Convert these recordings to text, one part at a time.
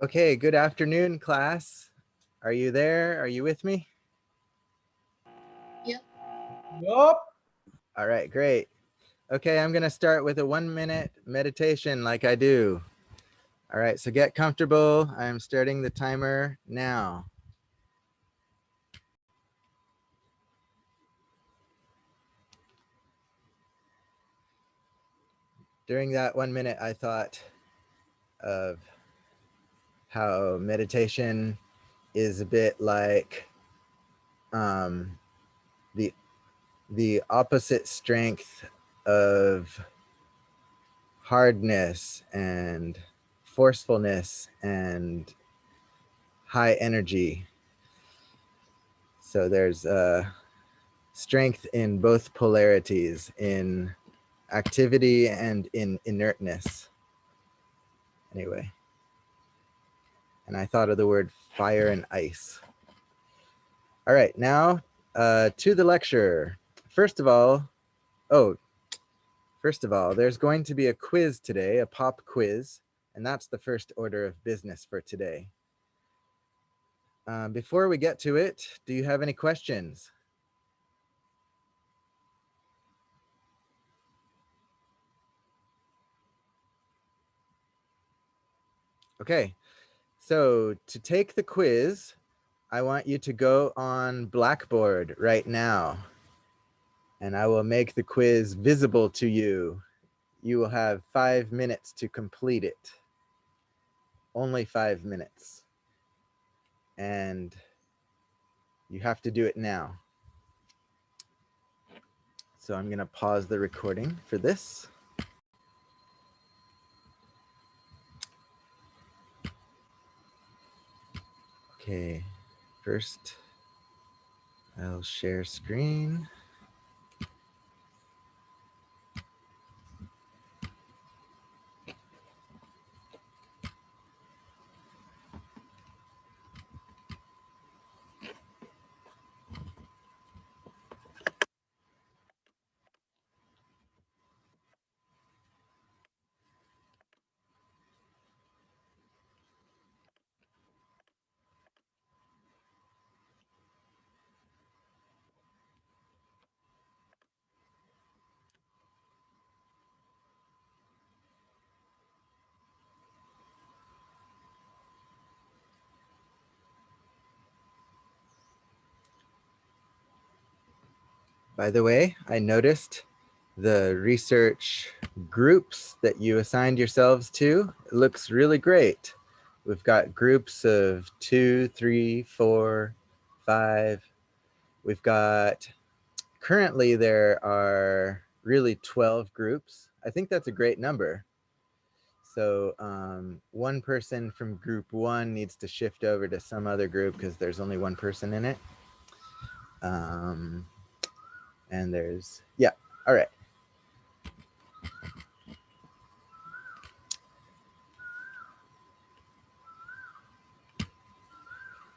Okay, good afternoon, class. Are you there? Are you with me? Yep. Yup. All right, great. Okay, I'm going to start with a 1-minute meditation like I do. All right, so get comfortable. I'm starting the timer now. During that 1 minute, I thought of how meditation is a bit like the opposite strength of hardness and forcefulness and high energy. So there's strength in both polarities, in activity and in inertness. Anyway, and I thought of the word fire and ice. All right, now to the lecture. First of all, there's going to be a quiz today, a pop quiz, and that's the first order of business for today. Before we get to it, do you have any questions? Okay, so to take the quiz, I want you to go on Blackboard right now, and I will make the quiz visible to you. You will have 5 minutes to complete it. Only 5 minutes. And you have to do it now. So I'm going to pause the recording for this. Okay, first I'll share screen. By the way, I noticed the research groups that you assigned yourselves to. It looks really great. We've got groups of 2, 3, 4, 5. We've got, currently there are really 12 groups. I think that's a great number. So one person from group 1 needs to shift over to some other group because there's only one person in it. And there's, yeah, all right.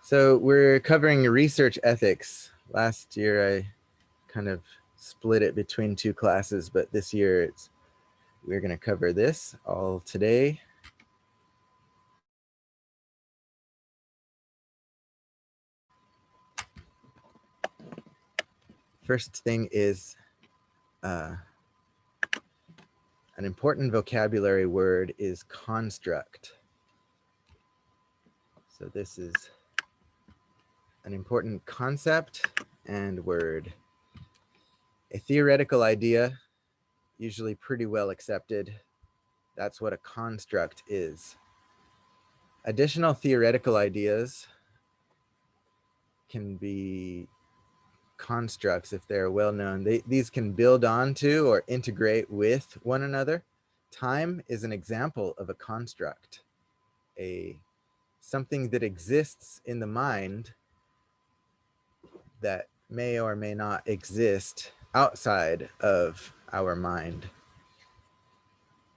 So we're covering research ethics. Last year I kind of split it between 2 classes, but this year we're going to cover this all today. First thing is an important vocabulary word is construct. So this is an important concept and word. A theoretical idea, usually pretty well accepted. That's what a construct is. Additional theoretical ideas can be constructs if they're well known. These can build onto or integrate with one another. Time is an example of a construct, something that exists in the mind that may or may not exist outside of our mind.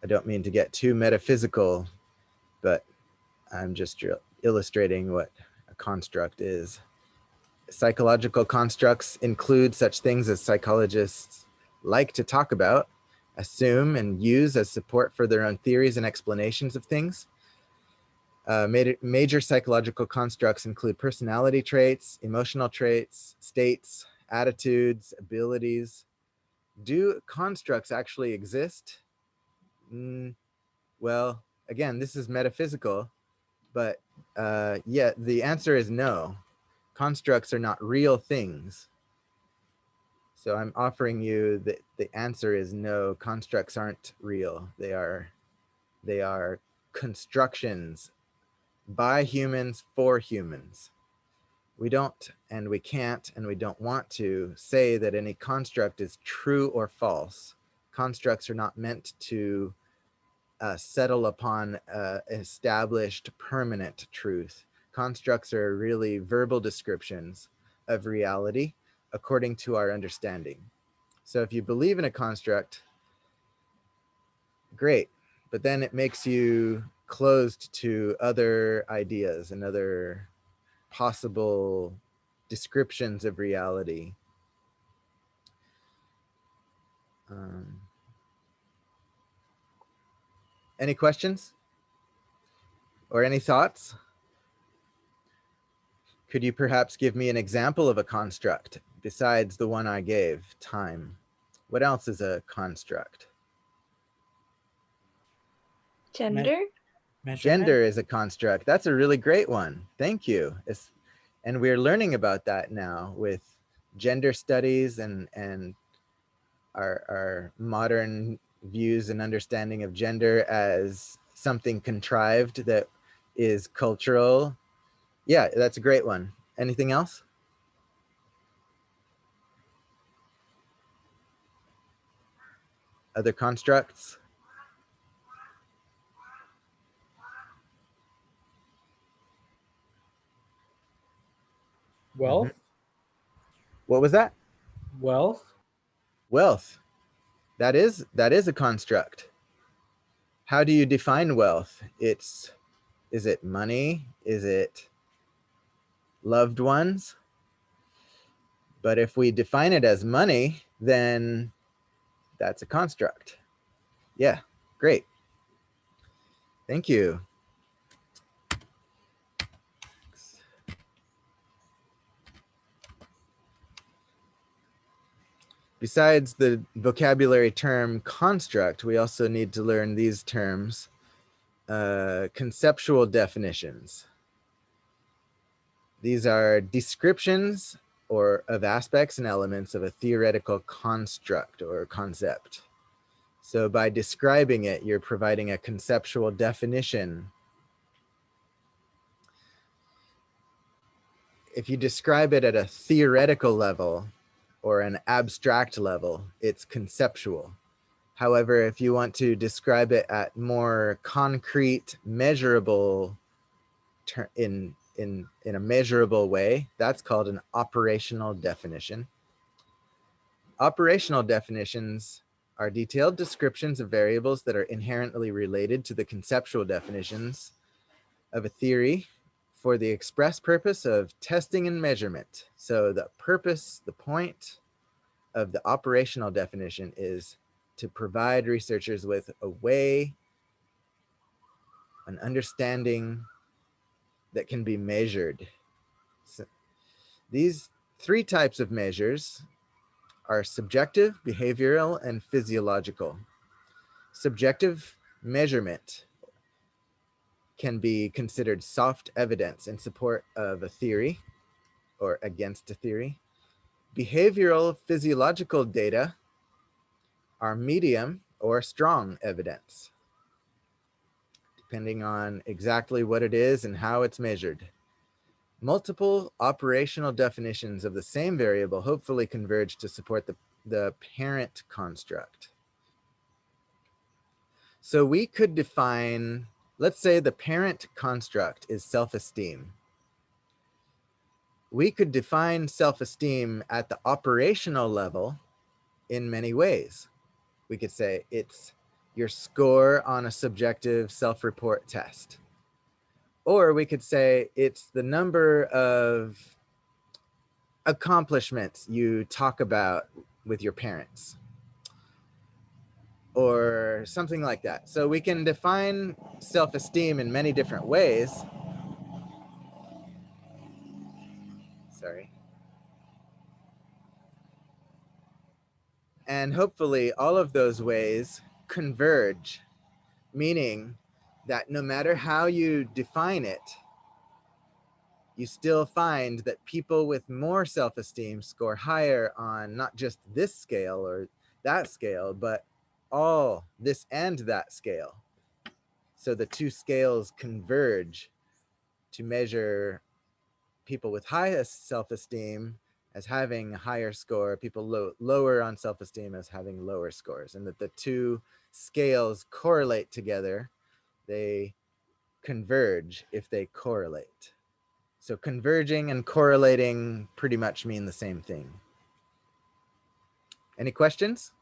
I don't mean to get too metaphysical, but I'm just illustrating what a construct is. Psychological constructs include such things as psychologists like to talk about, assume, and use as support for their own theories and explanations of things. Major psychological constructs include personality traits, emotional traits, states, attitudes, abilities. Do constructs actually exist? Well, again, this is metaphysical, but yeah, the answer is no. Constructs are not real things. So I'm offering you that the answer is no, constructs aren't real. They are constructions by humans for humans. We don't and we can't and we don't want to say that any construct is true or false. Constructs are not meant to settle upon established permanent truth. Constructs are really verbal descriptions of reality according to our understanding. So if you believe in a construct, great, but then it makes you closed to other ideas and other possible descriptions of reality. Any questions or any thoughts? Could you perhaps give me an example of a construct besides the one I gave, time? What else is a construct? Gender? Gender is a construct. That's a really great one. Thank you. And we're learning about that now with gender studies and our modern views and understanding of gender as something contrived that is cultural. Yeah, that's a great one. Anything else? Other constructs? Wealth. What was that? Wealth. Wealth. That is a construct. How do you define wealth? Is it money? Is it loved ones? But if we define it as money, then that's a construct. Yeah, great. Thank you. Besides the vocabulary term construct, we also need to learn these terms, conceptual definitions. These are descriptions or of aspects and elements of a theoretical construct or concept. So by describing it, you're providing a conceptual definition. If you describe it at a theoretical level or an abstract level, it's conceptual. However, if you want to describe it at more concrete, measurable, in a measurable way, that's called an operational definition. Operational definitions are detailed descriptions of variables that are inherently related to the conceptual definitions of a theory for the express purpose of testing and measurement. So the purpose, the point of the operational definition is to provide researchers with a way, an understanding that can be measured. So these three types of measures are subjective, behavioral, and physiological. Subjective measurement can be considered soft evidence in support of a theory or against a theory. Behavioral physiological data are medium or strong evidence, depending on exactly what it is and how it's measured. Multiple operational definitions of the same variable hopefully converge to support the parent construct. So we could define, let's say the parent construct is self-esteem. We could define self-esteem at the operational level in many ways. We could say it's your score on a subjective self-report test. Or we could say it's the number of accomplishments you talk about with your parents. or something like that. So we can define self-esteem in many different ways. Sorry. And hopefully all of those ways converge, meaning that no matter how you define it, you still find that people with more self-esteem score higher on not just this scale or that scale, but all this and that scale. So the two scales converge to measure people with highest self-esteem as having a higher score, people lower on self-esteem as having lower scores, and that the two scales correlate together. They converge if they correlate. So converging and correlating pretty much mean the same thing. Any questions?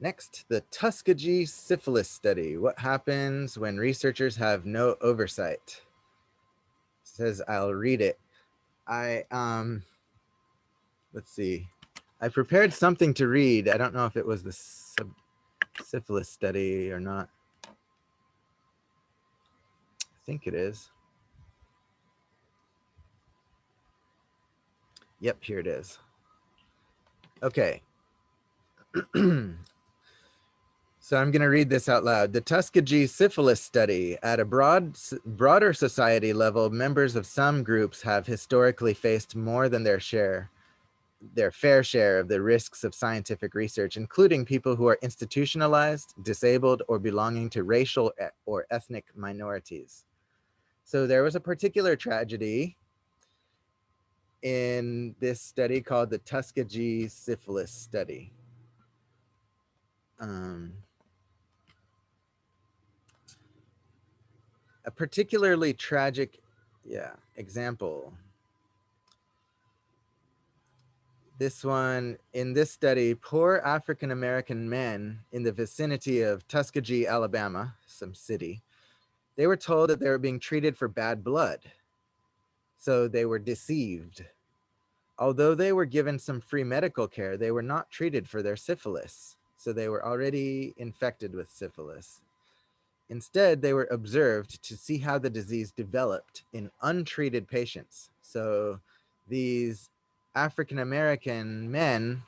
Next, the Tuskegee syphilis study. What happens when researchers have no oversight? It says, I'll read it. Let's see. I prepared something to read. I don't know if it was the syphilis study or not. I think it is. Yep, here it is. Okay. So I'm going to read this out loud. The Tuskegee syphilis study. At a broader society level, members of some groups have historically faced more than their fair share of the risks of scientific research, including people who are institutionalized, disabled, or belonging to racial or ethnic minorities. So there was a particular tragedy in this study called the Tuskegee syphilis study. A particularly tragic example. This one, in this study, poor African-American men in the vicinity of Tuskegee, Alabama, some city, they were told that they were being treated for bad blood. So they were deceived. Although they were given some free medical care, they were not treated for their syphilis. So they were already infected with syphilis. Instead, they were observed to see how the disease developed in untreated patients. So these African-American men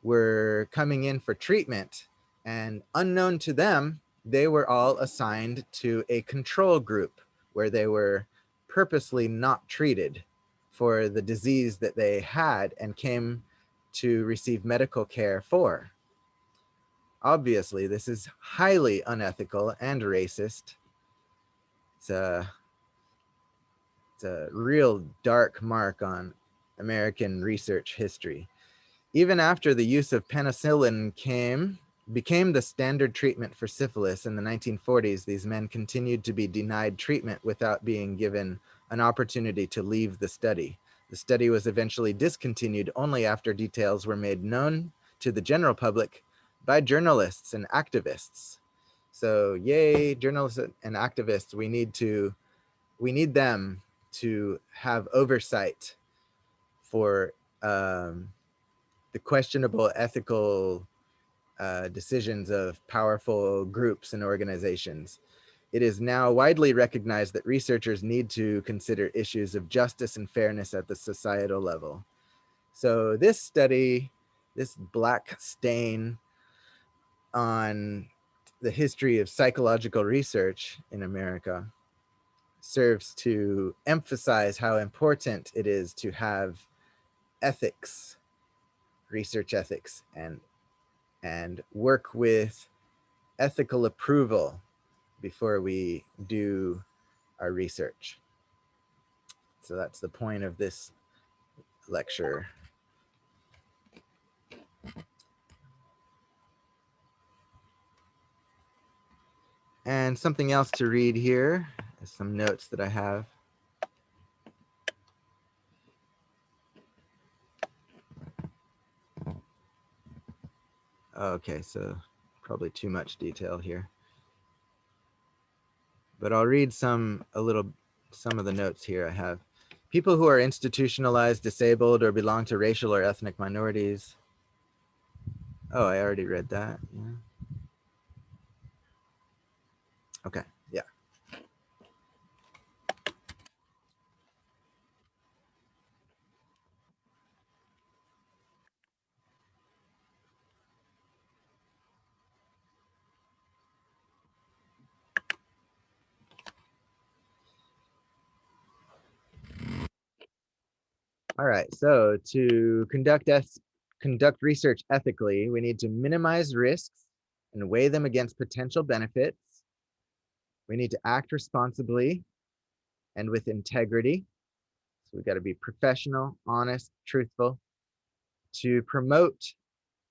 were coming in for treatment, and unknown to them, they were all assigned to a control group where they were purposely not treated for the disease that they had and came to receive medical care for. Obviously, this is highly unethical and racist. It's a real dark mark on American research history. Even after the use of penicillin became the standard treatment for syphilis in the 1940s, these men continued to be denied treatment without being given an opportunity to leave the study. The study was eventually discontinued only after details were made known to the general public by journalists and activists. So yay, journalists and activists, we need them to have oversight for the questionable ethical decisions of powerful groups and organizations. It is now widely recognized that researchers need to consider issues of justice and fairness at the societal level. So this study, this black stain on the history of psychological research in America, serves to emphasize how important it is to have ethics, research ethics, and work with ethical approval before we do our research. So that's the point of this lecture. And something else to read here is some notes that I have. Okay, so probably too much detail here. But I'll read some of the notes here I have. People who are institutionalized, disabled, or belong to racial or ethnic minorities. Oh, I already read that. Yeah. Okay, yeah. All right, so to conduct research ethically, we need to minimize risks and weigh them against potential benefits. We need to act responsibly and with integrity. So we got to be professional, honest, truthful, to promote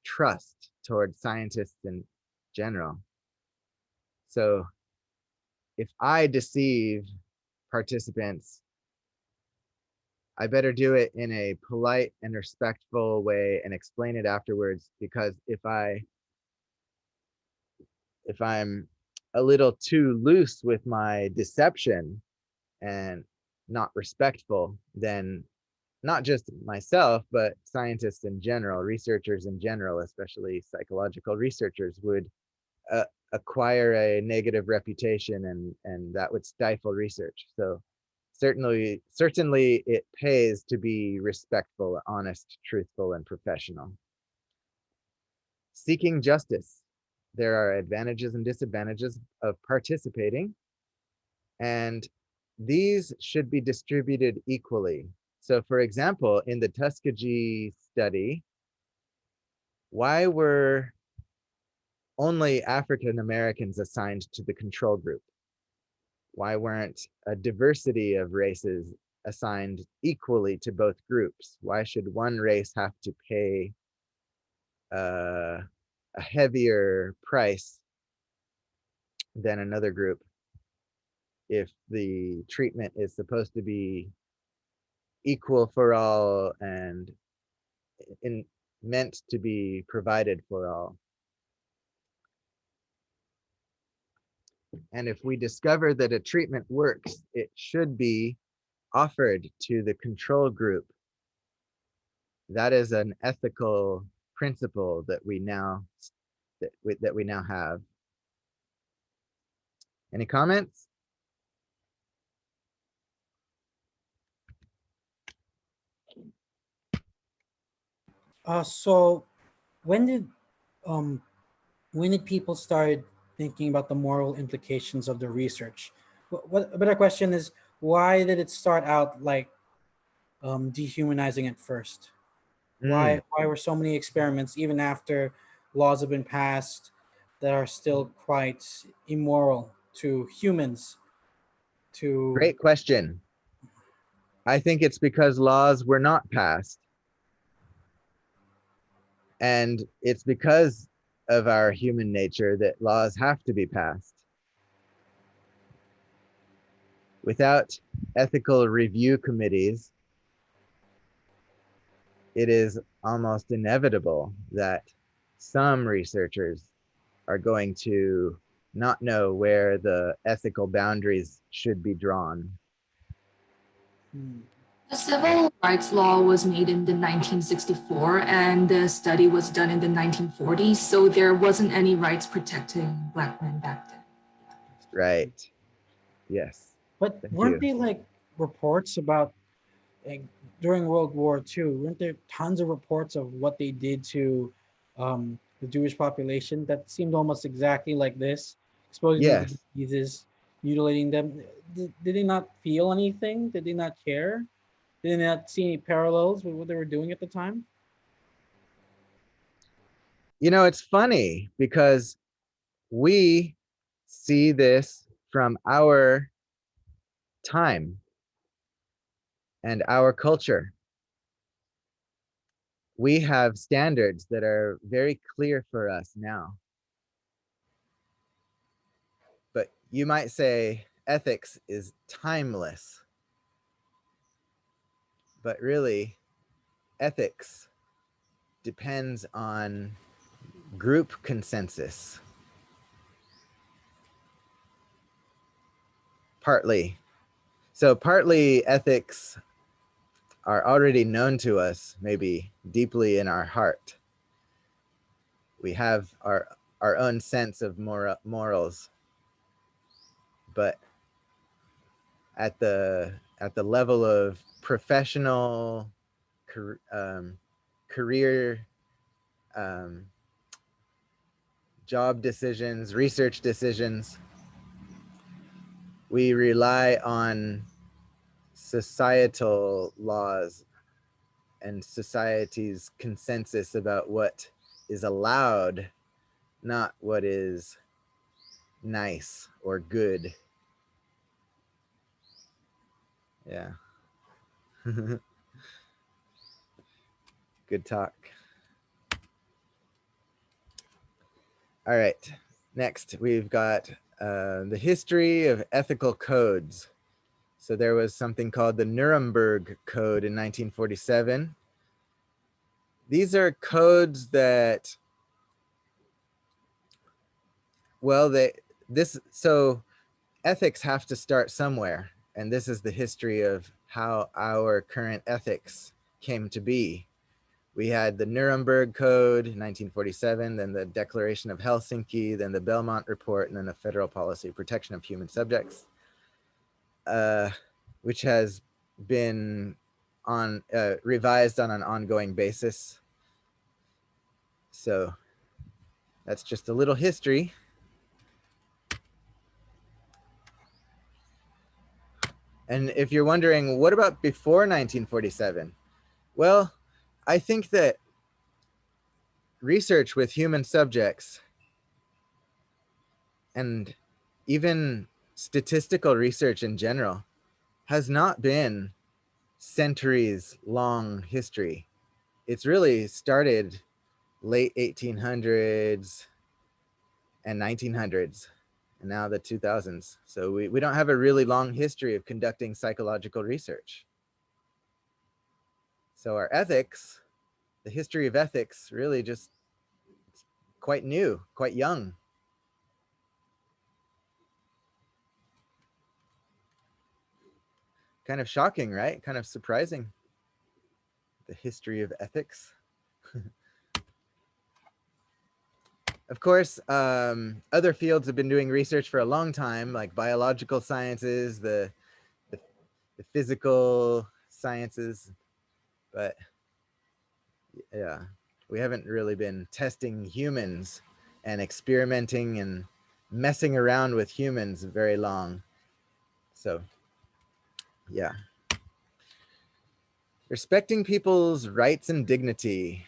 trust towards scientists in general. So if I deceive participants, I better do it in a polite and respectful way and explain it afterwards, because if I'm a little too loose with my deception and not respectful, then not just myself, but scientists in general, researchers in general, especially psychological researchers, would acquire a negative reputation, and that would stifle research. So certainly it pays to be respectful, honest, truthful, and professional. Seeking justice. There are advantages and disadvantages of participating, and these should be distributed equally. So for example, in the Tuskegee study, why were only African Americans assigned to the control group? Why weren't a diversity of races assigned equally to both groups? Why should one race have to pay a heavier price than another group if the treatment is supposed to be equal for all and meant to be provided for all? And if we discover that a treatment works, it should be offered to the control group. That is an ethical principle that we now have. Any comments? So when did um when did people start thinking about the moral implications of the research? A better question is, why did it start out like dehumanizing at first? Mm, Why were so many experiments, even after laws have been passed, that are still quite immoral to humans? To great question. I think it's because laws were not passed. And it's because of our human nature that laws have to be passed. Without ethical review committees, it is almost inevitable that some researchers are going to not know where the ethical boundaries should be drawn. Hmm. The civil rights law was made in the 1964 and the study was done in the 1940s, so there wasn't any rights protecting Black men back then. Right. Yes. But Thank weren't you. they like reports about, like, during World War II? Weren't there tons of reports of what they did to the Jewish population that seemed almost exactly like this, exposing them to Yes. diseases, mutilating them? Did they not feel anything? Did they not care? Did they not see any parallels with what they were doing at the time? You know, it's funny because we see this from our time and our culture. We have standards that are very clear for us now. But you might say ethics is timeless. But really, ethics depends on group consensus. Partly. So partly ethics are already known to us, maybe deeply in our heart. We have our own sense of morals, but at the level of professional career job decisions, research decisions, we rely on societal laws and society's consensus about what is allowed, not what is nice or good. Yeah. Good talk. All right. Next, we've got the history of ethical codes. So there was something called the Nuremberg Code in 1947. These are codes that, well, so ethics have to start somewhere. And this is the history of how our current ethics came to be. We had the Nuremberg Code in 1947, then the Declaration of Helsinki, then the Belmont Report, and then the Federal Policy Protection of Human Subjects, which has been revised on an ongoing basis. So that's just a little history. And if you're wondering, what about before 1947? Well, I think that research with human subjects and even statistical research in general has not been centuries long history. It's really started late 1800s and 1900s, and now the 2000s. So we don't have a really long history of conducting psychological research. So our ethics, the history of ethics, really just quite new, quite young. Kind of shocking, right? Kind of surprising. The history of ethics. Of course, other fields have been doing research for a long time, like biological sciences, the physical sciences, but yeah, we haven't really been testing humans and experimenting and messing around with humans very long. So yeah. Respecting people's rights and dignity,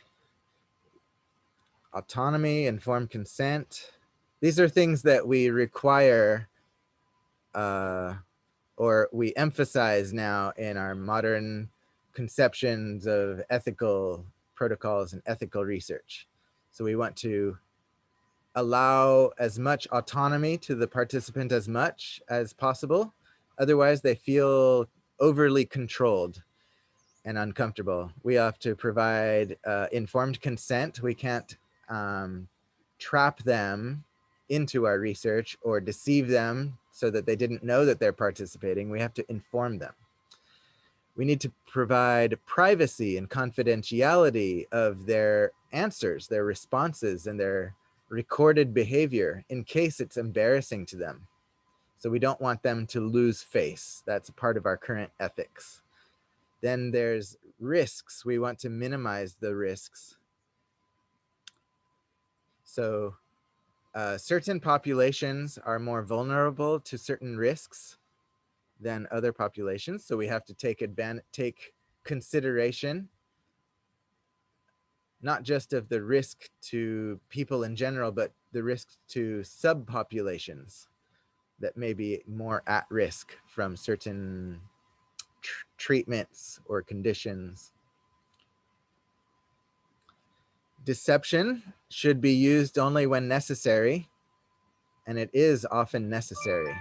autonomy, informed consent. These are things that we require or we emphasize now in our modern conceptions of ethical protocols and ethical research. So we want to allow as much autonomy to the participant as much as possible. Otherwise, they feel overly controlled and uncomfortable. We have to provide informed consent. We can't trap them into our research or deceive them so that they didn't know that they're participating. We have to inform them. We need to provide privacy and confidentiality of their answers, their responses, and their recorded behavior in case it's embarrassing to them. So we don't want them to lose face. That's a part of our current ethics. Then there's risks. We want to minimize the risks. So certain populations are more vulnerable to certain risks than other populations. So we have to take consideration, not just of the risk to people in general, but the risk to subpopulations that may be more at risk from certain treatments or conditions. Deception should be used only when necessary, and it is often necessary.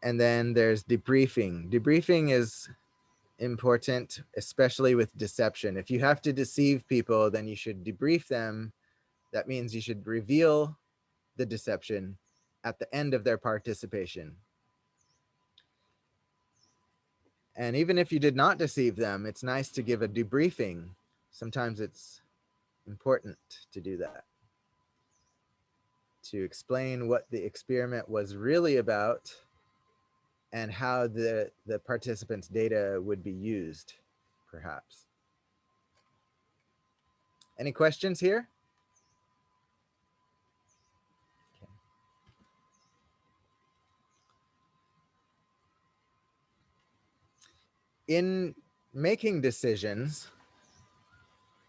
And then there's debriefing. Debriefing is important, especially with deception. If you have to deceive people, then you should debrief them. That means you should reveal the deception at the end of their participation. And even if you did not deceive them, it's nice to give a debriefing. Sometimes it's important to do that, to explain what the experiment was really about and how the participants' data would be used, perhaps. Any questions here? Okay. In making decisions,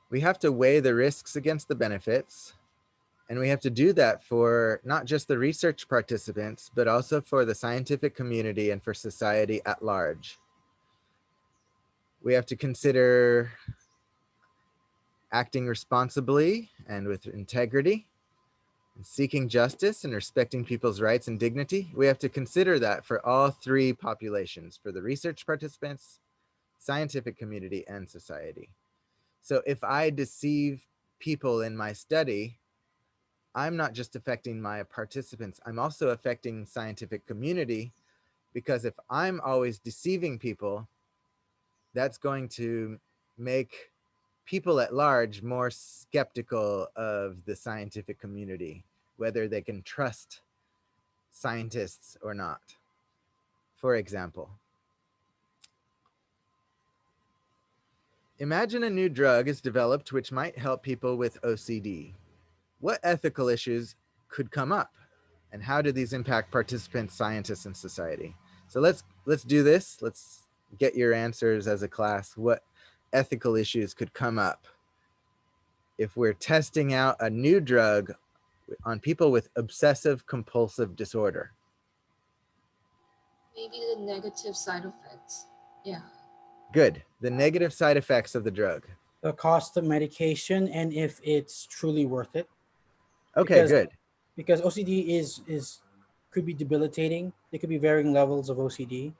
we have to weigh the risks against the benefits. And we have to do that for not just the research participants, but also for the scientific community and for society at large. We have to consider acting responsibly and with integrity, and seeking justice and respecting people's rights and dignity. We have to consider that for all three populations, for the research participants, scientific community, and society. So if I deceive people in my study, I'm not just affecting my participants, I'm also affecting scientific community, because if I'm always deceiving people, that's going to make people at large more skeptical of the scientific community, whether they can trust scientists or not. For example, imagine a new drug is developed which might help people with OCD. What ethical issues could come up, and how do these impact participants, scientists, and society? So let's do this. Let's get your answers as a class. What ethical issues could come up if we're testing out a new drug on people with obsessive compulsive disorder? Maybe the negative side effects. Yeah. Good. The negative side effects of the drug. The cost of medication and if it's truly worth it. Okay, Because good. because OCD is could be debilitating. There could be varying levels of OCD,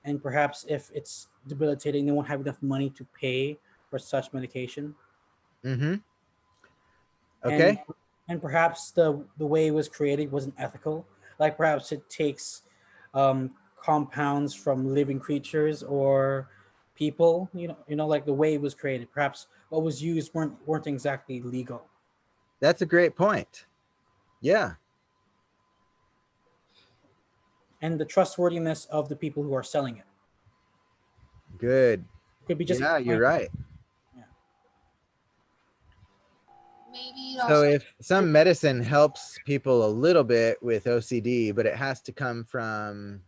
and perhaps if it's debilitating, they won't have enough money to pay for such medication. Mm-hmm. And Okay. and perhaps the way it was created wasn't ethical. Like perhaps it takes compounds from living creatures or people. Like the way it was created. Perhaps what was used weren't exactly legal. That's a great point. Yeah. And the trustworthiness of the people who are selling it Good. could be just Yeah, you're plain. right. Yeah. Maybe it So also if some medicine helps people a little bit with OCD, but it has to come from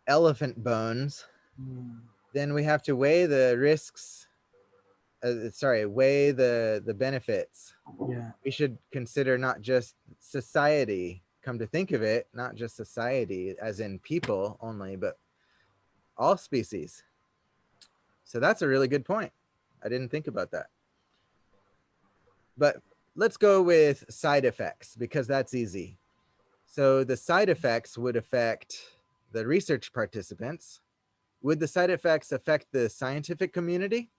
elephant bones, Mm, then we have to weigh the risks, weigh the benefits. yeah. We should consider not just society, come to think of it, not just society as in people only, but all species. So that's a really good point. I didn't think about that. But let's go with side effects because that's easy. So the side effects would affect the research participants. Would the side effects affect the scientific community?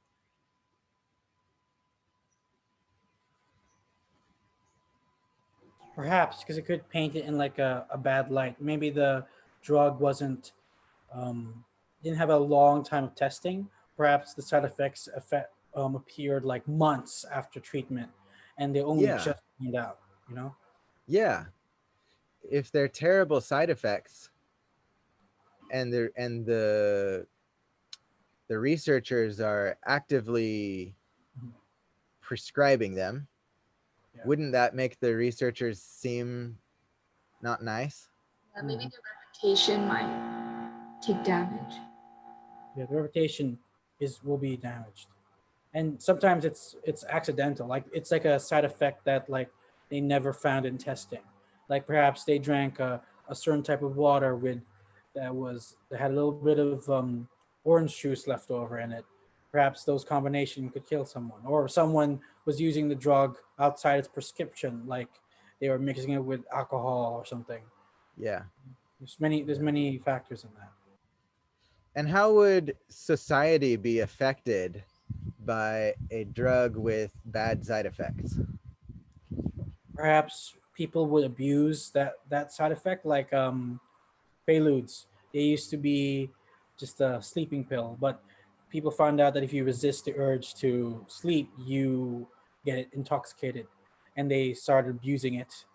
Perhaps because it could paint it in like a bad light. Maybe the drug wasn't didn't have a long time of testing. Perhaps the side effects appeared like months after treatment, and they only Yeah, just found out. You know. yeah. If they're terrible side effects and the researchers are actively Mhm. prescribing them, Yeah. wouldn't that make the researchers seem not nice? maybe Mhm. the reputation might take damage. Yeah, the reputation will be damaged, and sometimes it's accidental. Like it's like a side effect that like they never found in testing. Like perhaps they drank a certain type of water that had a little bit of orange juice left over in it. Perhaps those combination could kill someone, or someone was using the drug outside its prescription, like they were mixing it with alcohol or something. Yeah. There's many factors in that. And how would society be affected by a drug with bad side effects? Perhaps people would abuse that side effect, like preludes. They used to be just a sleeping pill. But people found out that if you resist the urge to sleep, you get intoxicated, and they started abusing it.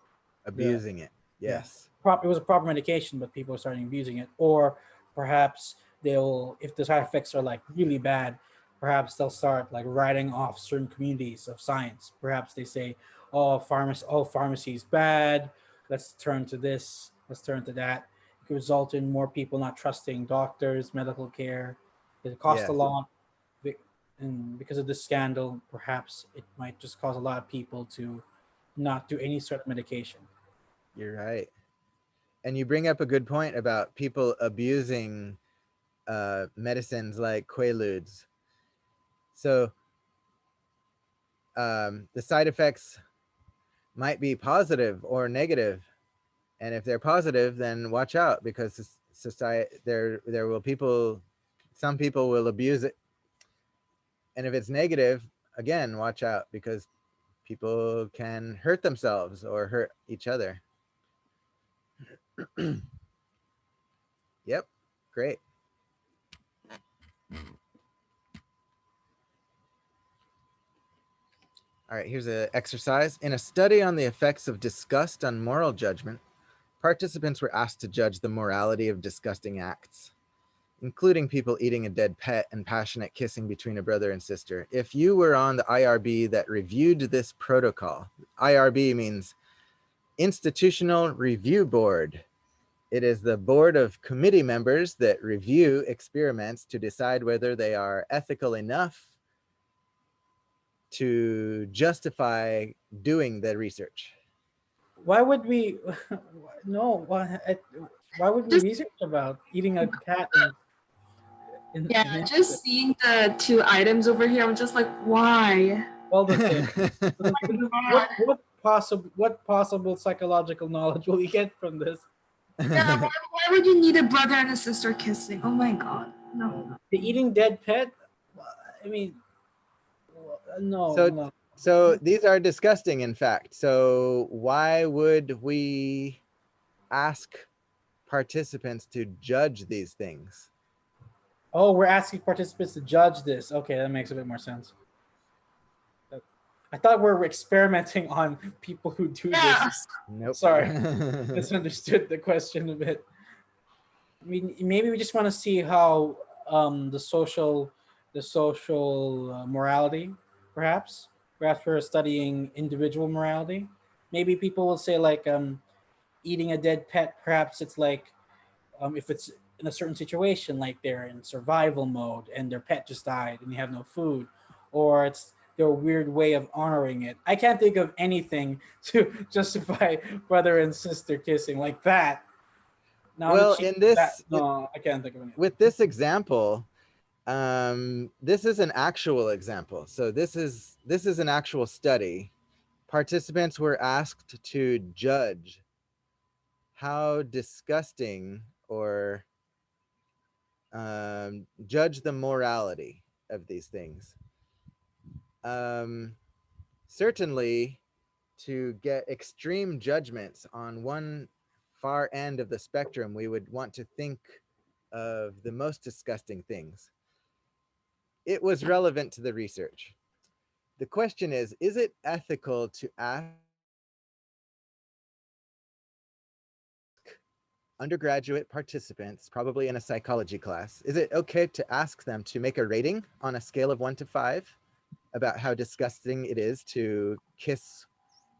The Abusing it. Yeah, Yes. it was a proper medication, but people are starting abusing it. Or perhaps they'll, if the side effects are like really bad, perhaps they'll start like writing off certain communities of science. Perhaps they say, "Oh, all pharmacy is bad. Let's turn to this. Let's turn to that." It could result in more people not trusting doctors, medical care. It costs a Yes. lot, and because of this scandal, perhaps it might just cause a lot of people to not do any sort of medication. You're right. And you bring up a good point about people abusing medicines like Quaaludes. So the side effects might be positive or negative, and if they're positive, then watch out, because society there will people, some people will abuse it, and if it's negative, again, watch out, because people can hurt themselves or hurt each other. Yep, great. All right, here's an exercise. In a study on the effects of disgust on moral judgment, participants were asked to judge the morality of disgusting acts, including people eating a dead pet and passionate kissing between a brother and sister. If you were on the IRB that reviewed this protocol, IRB means Institutional Review Board. It is the board of committee members that review experiments to decide whether they are ethical enough to justify doing the research. Why would we? No, why would we Just research about eating a cat in yeah, just seeing the two items over here, I'm just like, why? all the things? Oh my God. What possible psychological knowledge will we get from this? Yeah, why would you need a brother and a sister kissing? Oh my God. No. The eating dead pet? I mean, no, So, no. so these are disgusting, in fact. So why would we ask participants to judge these things? Oh, we're asking participants to judge this. Okay, that makes a bit more sense. I thought we were experimenting on people who do Yeah. this. Nope. Sorry, misunderstood the question a bit. I mean, maybe we just want to see how the social morality, perhaps we're studying individual morality. Maybe people will say like eating a dead pet. Perhaps it's like if it's in a certain situation, like they're in survival mode and their pet just died and you have no food, or it's their weird way of honoring it. I can't think of anything to justify brother and sister kissing like that. Now Well, the cheap in this, that no, I can't think of anything. with this example, this is an actual example. So this is an actual study. Participants were asked to judge how disgusting, or judge the morality of these things. Certainly, to get extreme judgments on one far end of the spectrum, we would want to think of the most disgusting things. It was relevant to the research. The question is it ethical to ask undergraduate participants, probably in a psychology class, is it okay to ask them to make a rating on a scale of 1 to 5 about how disgusting it is to kiss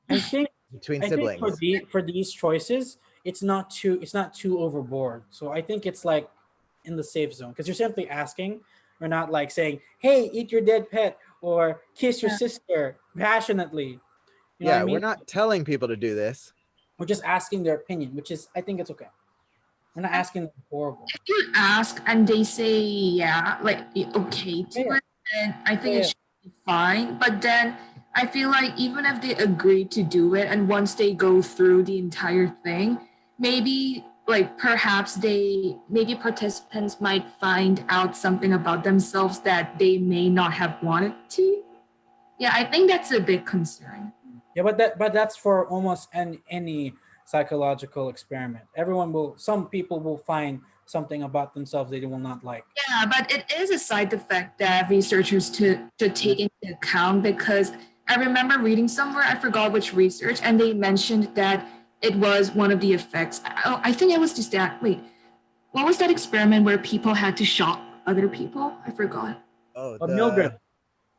I think between I think siblings? for these choices, it's not too overboard. So I think it's like in the safe zone because you're simply asking. We're not like saying, "Hey, eat your dead pet" or "kiss your Yeah. sister passionately." You know what I Yeah, we're mean? not telling people to do this. We're just asking their opinion, which is I think it's okay. We're not asking them horrible. If you ask and they say yeah, like okay to Yeah, it, then I think yeah, it yeah. should be fine. But then I feel like even if they agree to do it and once they go through the entire thing, maybe like perhaps maybe participants might find out something about themselves that they may not have wanted to. Yeah, I think that's a big concern. Yeah, but that's for almost any psychological experiment. Some people will find something about themselves they will not like. Yeah, but it is a side effect that researchers to take into account, because I remember reading somewhere, I forgot which research, and they mentioned that it was one of the effects. Oh, I think it was just that. Wait, what was that experiment where people had to shock other people? I forgot. Oh, But the Milgram,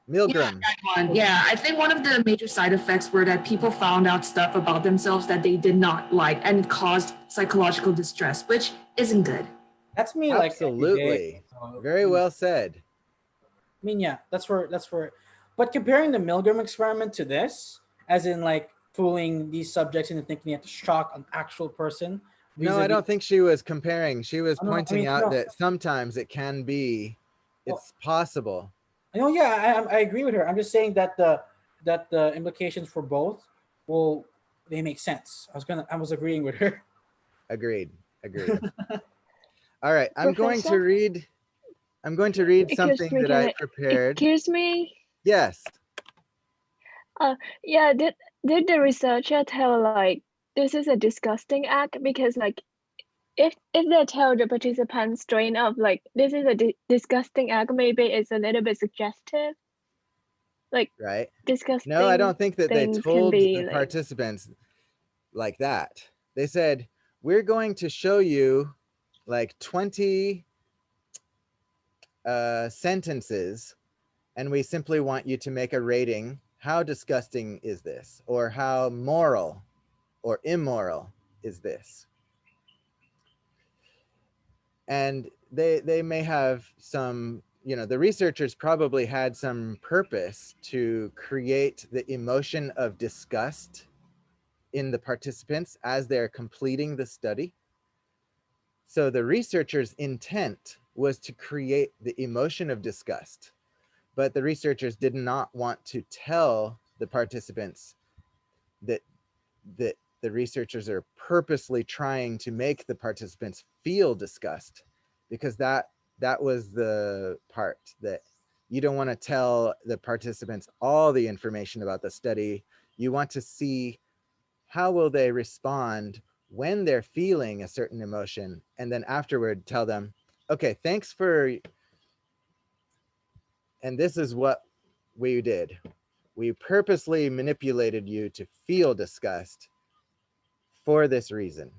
Yeah, Milgram. that one. Yeah, I think one of the major side effects were that people found out stuff about themselves that they did not like, and it caused psychological distress, which isn't good. that's me like every day. Absolutely. So, Very well said. I mean, yeah, that's where. But comparing the Milgram experiment to this, as in like fooling these subjects into thinking you have to shock an actual person, No, I vis-a-vis. don't think she was comparing. She was Oh, no, I pointing mean, out no. that sometimes it can be, Well, it's possible. no, yeah, I agree with her. I'm just saying that the implications for both, well, they make sense. I was agreeing with her. Agreed. Agreed. All right. Professor, I'm going to read excuse something me, that can I I, prepared. excuse me? Yes. Yeah, did the researcher tell like this is a disgusting act? Because like if they tell the participants straight up like this is a disgusting act, maybe it's a little bit suggestive. Like Right. No, I disgusting don't think that they things can told be the like participants like that. They said, we're going to show you like 20 sentences, and we simply want you to make a rating. How disgusting is this? Or how moral or immoral is this? And they may have some, the researchers probably had some purpose to create the emotion of disgust in the participants as they're completing the study. So the researchers' intent was to create the emotion of disgust, but the researchers did not want to tell the participants that the researchers are purposely trying to make the participants feel disgust, because that was the part that you don't want to tell the participants all the information about the study. You want to see how will they respond when they're feeling a certain emotion, and then afterward tell them, okay, thanks for, and this is what we did. We purposely manipulated you to feel disgust for this reason.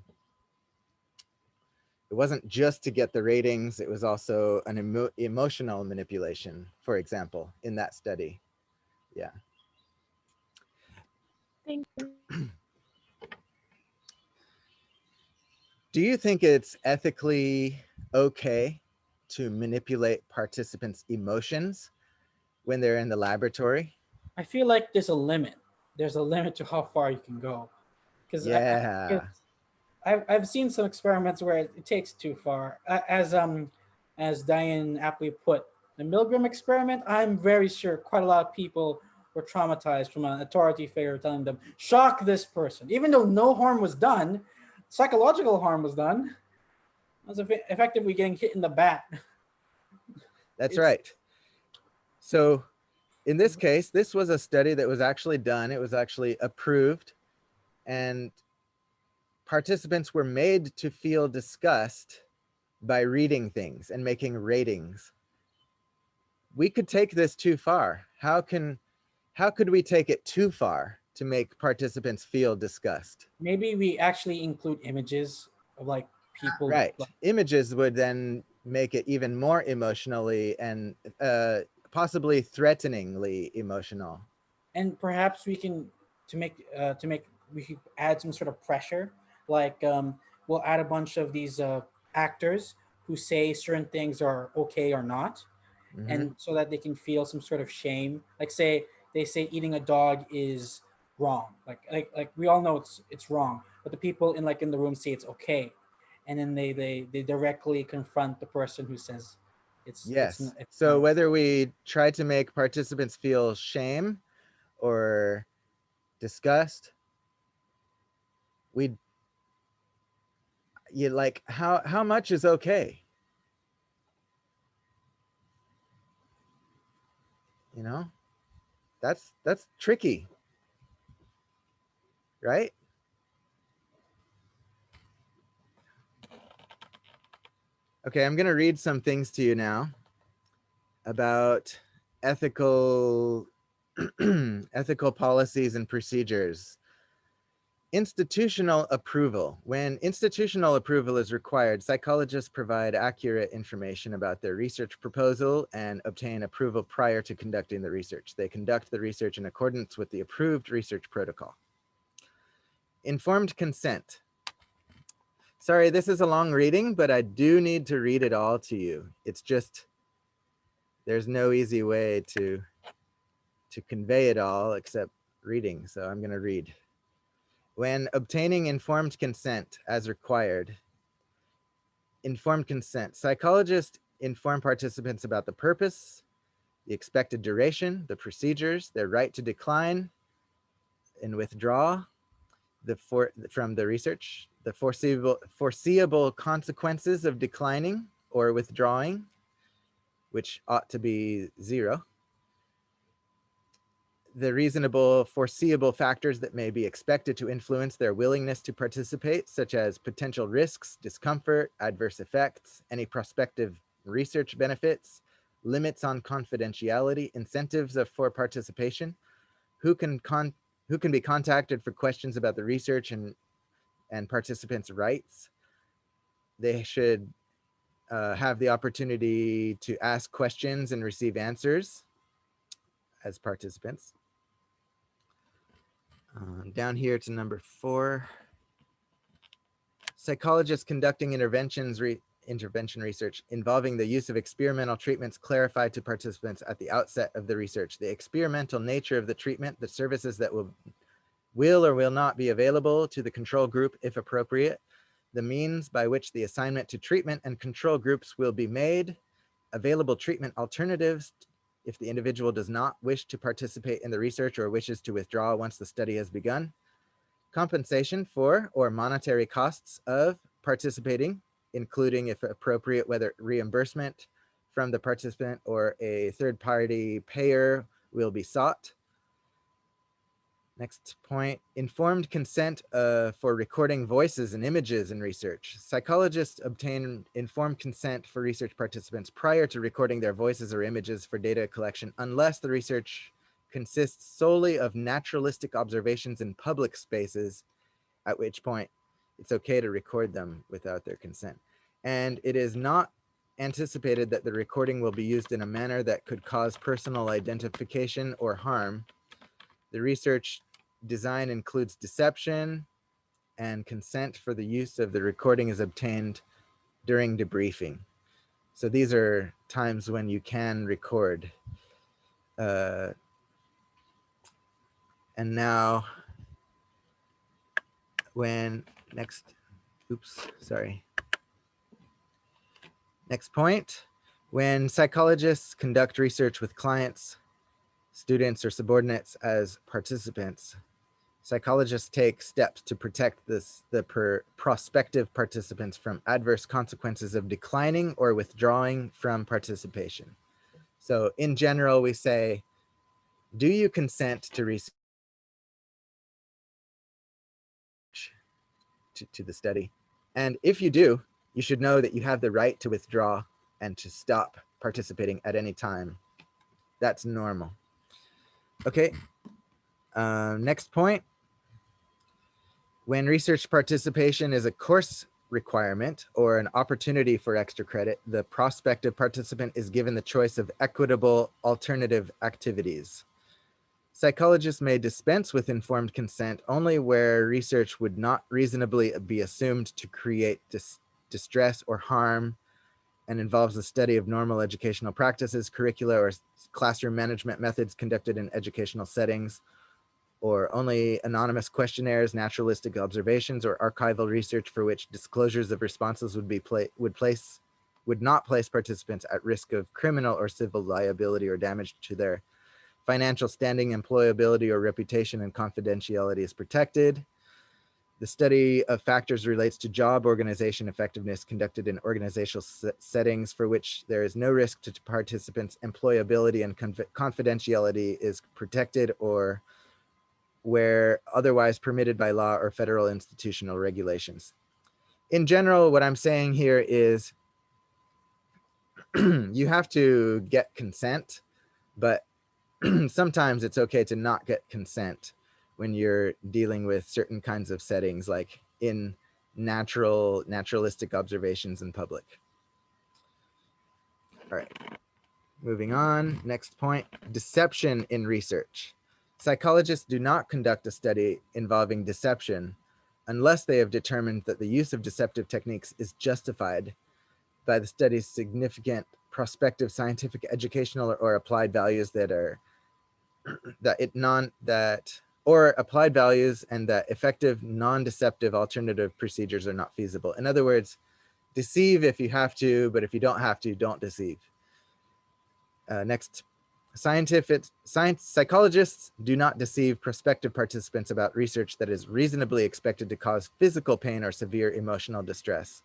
It wasn't just to get the ratings, it was also an emotional manipulation, for example, in that study. Yeah. thank you. Do you think it's ethically okay to manipulate participants' emotions when they're in the laboratory? I feel like there's a limit. There's a limit to how far you can go, because Yeah. I've seen some experiments where it takes too far. As Diane aptly put, the Milgram experiment, I'm very sure quite a lot of people were traumatized from an authority figure telling them, shock this person. Even though no harm was done, psychological harm was done. It was effectively getting hit in the bat. That's It's- right. So in this case, this was a study that was actually done. It was actually approved, and participants were made to feel disgust by reading things and making ratings. We could take this too far. How could we take it too far to make participants feel disgust? Maybe we actually include images of like people. Right. Images would then make it even more emotionally and possibly threateningly emotional. And perhaps we can to make we could add some sort of pressure, like we'll add a bunch of these actors who say certain things are okay or not, Mhm. and so that they can feel some sort of shame, like say they say eating a dog is wrong, like we all know it's wrong, but the people in the room say it's okay, and then they directly confront the person who says Yes. it's So not okay. whether we try to make participants feel shame or disgust, we you like how much is okay? You know, that's tricky, right? Okay, I'm going to read some things to you now about ethical ethical policies and procedures. Institutional approval. When institutional approval is required, psychologists provide accurate information about their research proposal and obtain approval prior to conducting the research. They conduct the research in accordance with the approved research protocol. Informed consent. Sorry, this is a long reading, but I do need to read it all to you. It's just, there's no easy way to convey it all except reading, so I'm going to read. When obtaining informed consent as required, informed consent. Psychologists inform participants about the purpose, the expected duration, the procedures, their right to decline and withdraw from the research, the foreseeable consequences of declining or withdrawing, which ought to be 0. The reasonable foreseeable factors that may be expected to influence their willingness to participate, such as potential risks, discomfort, adverse effects, any prospective research benefits, limits on confidentiality, incentives for participation, who can be contacted for questions about the research and participants' rights. They should have the opportunity to ask questions and receive answers as participants. Down here to number 4, psychologists conducting intervention research involving the use of experimental treatments clarify to participants at the outset of the research the experimental nature of the treatment, the services that will or will not be available to the control group if appropriate, the means by which the assignment to treatment and control groups will be made, available treatment alternatives if the individual does not wish to participate in the research or wishes to withdraw once the study has begun, compensation for or monetary costs of participating, including, if appropriate, whether reimbursement from the participant or a third-party payer will be sought. Next point, informed consent for recording voices and images in research. Psychologists obtain informed consent for research participants prior to recording their voices or images for data collection, unless the research consists solely of naturalistic observations in public spaces, at which point it's okay to record them without their consent. And it is not anticipated that the recording will be used in a manner that could cause personal identification or harm. The research design includes deception, and consent for the use of the recording is obtained during debriefing. So these are times when you can record. And now next point, when psychologists conduct research with clients, students, or subordinates as participants, psychologists take steps to protect the prospective participants from adverse consequences of declining or withdrawing from participation. So in general, we say, do you consent to research to the study? And if you do, you should know that you have the right to withdraw and to stop participating at any time. That's normal. Okay, next point. When research participation is a course requirement or an opportunity for extra credit, the prospective participant is given the choice of equitable alternative activities. Psychologists may dispense with informed consent only where research would not reasonably be assumed to create distress or harm and involves the study of normal educational practices, curricula, or classroom management methods conducted in educational settings, or only anonymous questionnaires, naturalistic observations, or archival research for which disclosures of responses would not place participants at risk of criminal or civil liability or damage to their financial standing, employability, or reputation, and confidentiality is protected. The study of factors relates to job organization effectiveness conducted in organizational settings for which there is no risk to participants' employability and confidentiality is protected, or where otherwise permitted by law or federal institutional regulations. In general, what I'm saying here is you have to get consent, but sometimes it's okay to not get consent when you're dealing with certain kinds of settings, like in naturalistic observations in public. All right, moving on. Next point, deception in research. Psychologists do not conduct a study involving deception unless they have determined that the use of deceptive techniques is justified by the study's significant prospective scientific, educational, or applied values that are or applied values, and that effective non-deceptive alternative procedures are not feasible. In other words, deceive if you have to, but if you don't have to, don't deceive. Next, psychologists do not deceive prospective participants about research that is reasonably expected to cause physical pain or severe emotional distress.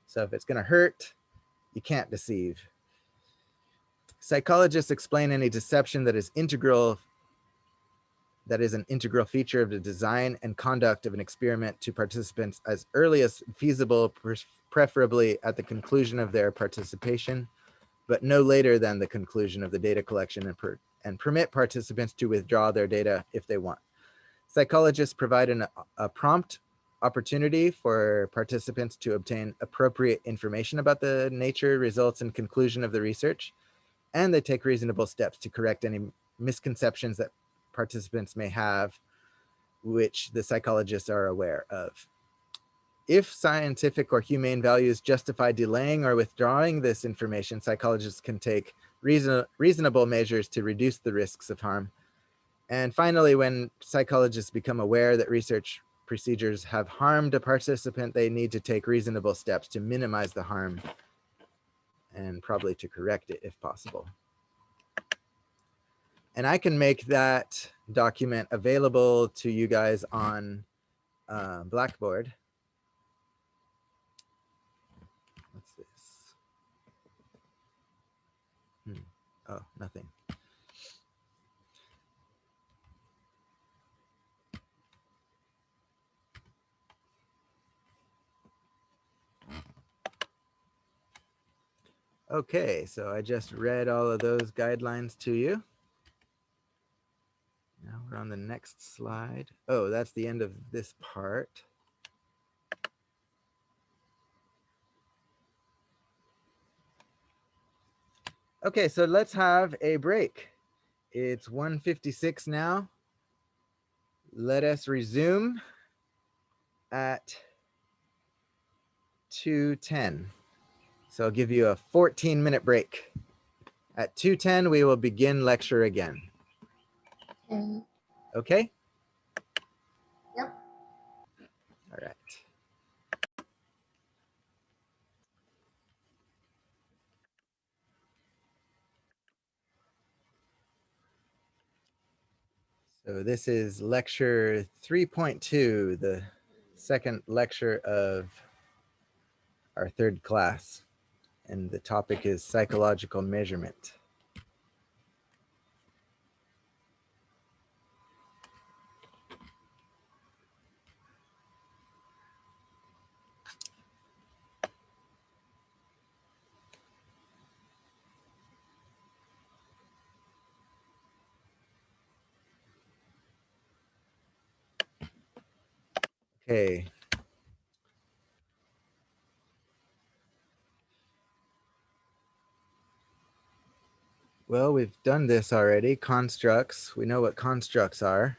So if it's going to hurt, you can't deceive. Psychologists explain any deception that is an integral feature of the design and conduct of an experiment to participants as early as feasible, preferably at the conclusion of their participation, but no later than the conclusion of the data collection, and permit participants to withdraw their data if they want. Psychologists provide a prompt opportunity for participants to obtain appropriate information about the nature, results, and conclusion of the research, and they take reasonable steps to correct any misconceptions that participants may have, which the psychologists are aware of. If scientific or humane values justify delaying or withdrawing this information, psychologists can take reasonable measures to reduce the risks of harm. And finally, when psychologists become aware that research procedures have harmed a participant, they need to take reasonable steps to minimize the harm and probably to correct it if possible. And I can make that document available to you guys on Blackboard. What's this? Oh, nothing. Okay, so I just read all of those guidelines to you. Now we're on the next slide. Oh, that's the end of this part. Okay, so let's have a break. It's 1:56 now. Let us resume at 2:10. So I'll give you a 14-minute break. At 2:10, we will begin lecture again. Okay? Yep. All right. So this is lecture 3.2, the second lecture of our third class. And the topic is psychological measurement. Okay. Well, we've done this already. Constructs. We know what constructs are.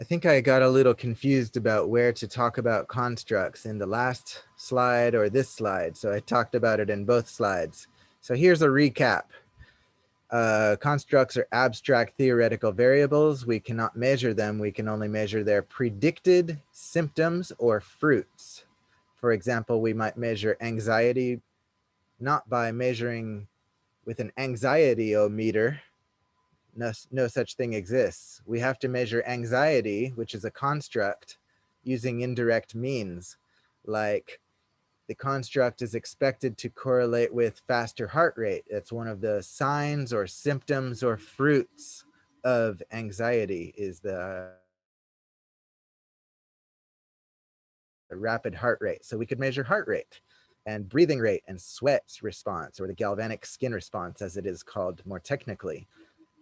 I think I got a little confused about where to talk about constructs in the last slide or this slide. So I talked about it in both slides. So here's a recap. Constructs are abstract theoretical variables. We cannot measure them. We can only measure their predicted symptoms or fruits. For example, we might measure anxiety not by measuring with an anxiety-o-meter. No such thing exists. We have to measure anxiety, which is a construct, using indirect means, like the construct is expected to correlate with faster heart rate. That's one of the signs or symptoms or fruits of anxiety, is the rapid heart rate. So we could measure heart rate and breathing rate and sweat response, or the galvanic skin response, as it is called more technically,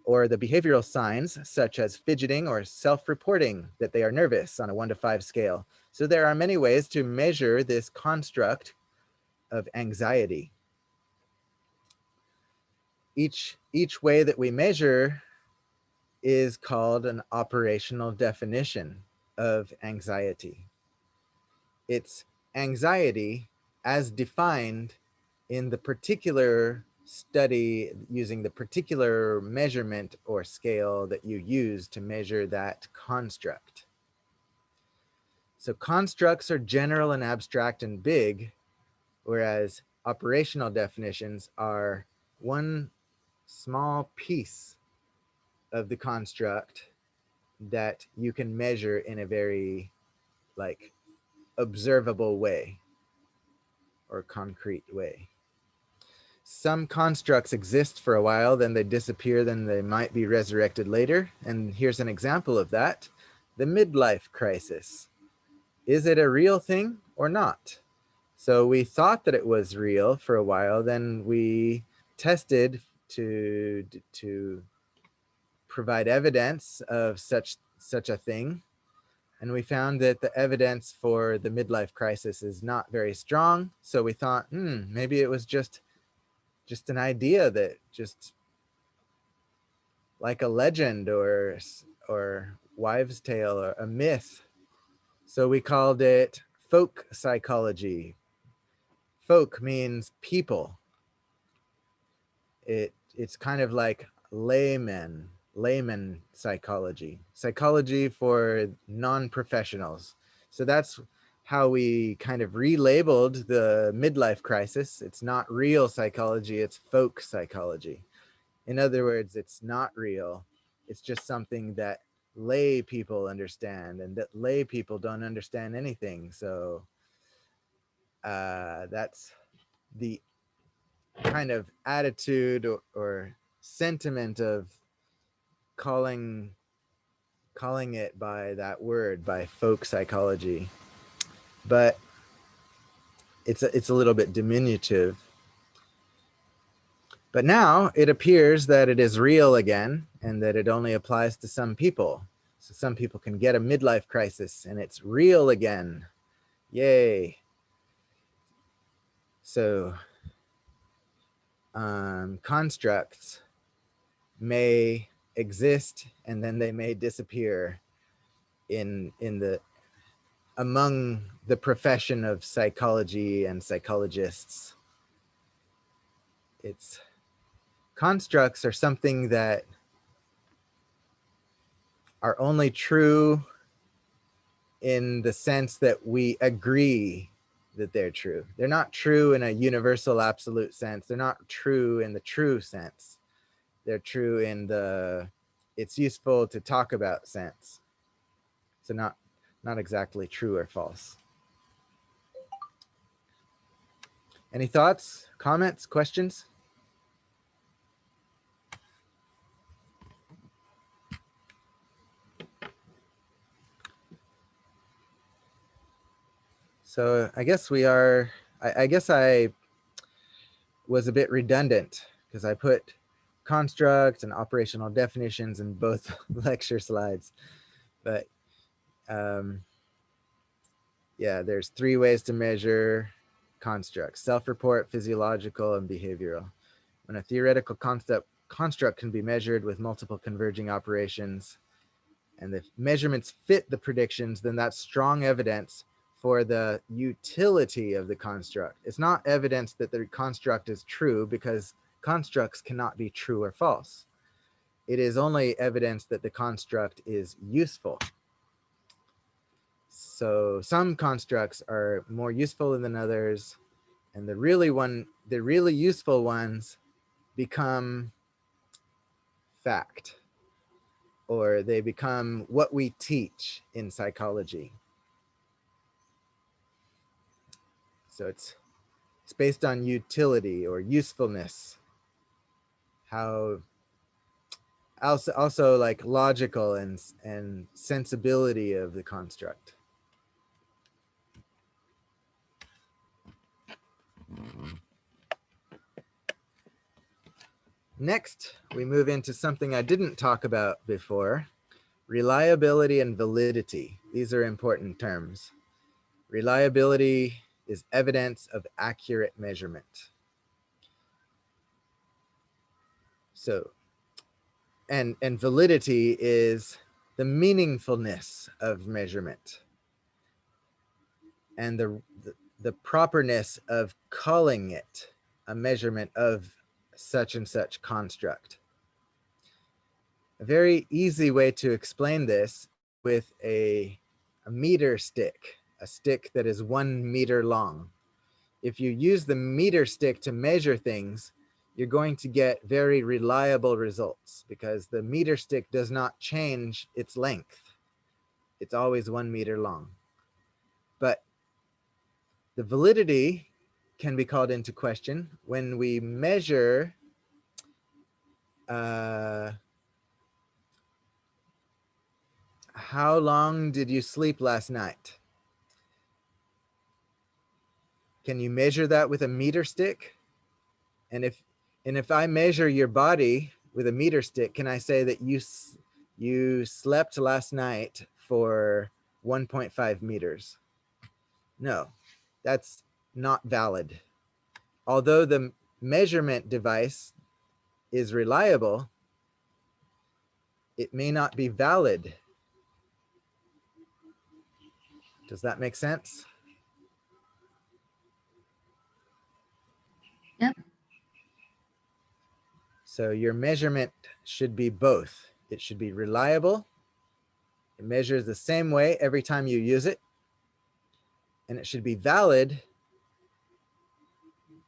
or the behavioral signs such as fidgeting or self-reporting that they are nervous on a 1 to 5 scale. So there are many ways to measure this construct of anxiety. Each way that we measure is called an operational definition of anxiety. It's anxiety as defined in the particular study using the particular measurement or scale that you use to measure that construct. So constructs are general and abstract and big, whereas operational definitions are one small piece of the construct that you can measure in a very like observable way or concrete way. Some constructs exist for a while, then they disappear, then they might be resurrected later. And here's an example of that. The midlife crisis. Is it a real thing or not? So we thought that it was real for a while, then we tested to provide evidence of such a thing. And we found that the evidence for the midlife crisis is not very strong. So we thought, maybe it was just an idea, that just like a legend or wives' tale or a myth. So we called it folk psychology. Folk means people. It's kind of like layman psychology for non-professionals. So that's how we kind of relabeled the midlife crisis. It's not real psychology, it's folk psychology. In other words, it's not real. It's just something that lay people understand, and that lay people don't understand anything. So that's the kind of attitude or sentiment of calling it by that word, by folk psychology. But it's a little bit diminutive. But now it appears that it is real again, and that it only applies to some people. So some people can get a midlife crisis and it's real again. Yay. So constructs may exist and then they may disappear among the profession of psychology and psychologists. Constructs are something that are only true in the sense that we agree that they're true. They're not true in a universal absolute sense. They're not true in the true sense. They're true in the it's useful to talk about sense. So not exactly true or false. Any thoughts, comments, questions? So I guess I guess I was a bit redundant because I put constructs and operational definitions in both lecture slides. But yeah, there's 3 ways to measure constructs: self-report, physiological, and behavioral. When a theoretical construct can be measured with multiple converging operations, and the measurements fit the predictions, then that's strong evidence for the utility of the construct. It's not evidence that the construct is true, because constructs cannot be true or false. It is only evidence that the construct is useful. So some constructs are more useful than others, and the really useful ones become fact, or they become what we teach in psychology. So it's based on utility or usefulness. How also like logical and sensibility of the construct. Next, we move into something I didn't talk about before, reliability and validity. These are important terms. Reliability is evidence of accurate measurement. So, and validity is the meaningfulness of measurement and the properness of calling it a measurement of such and such construct. A very easy way to explain this with a meter stick, a stick that is 1 meter long. If you use the meter stick to measure things, you're going to get very reliable results because the meter stick does not change its length. It's always 1 meter long. But the validity can be called into question when we measure how long did you sleep last night? Can you measure that with a meter stick? And if I measure your body with a meter stick, can I say that you slept last night for 1.5 meters? No, that's not valid. Although the measurement device is reliable, it may not be valid. Does that make sense? Yep. So your measurement should be both. It should be reliable. It measures the same way every time you use it. And it should be valid,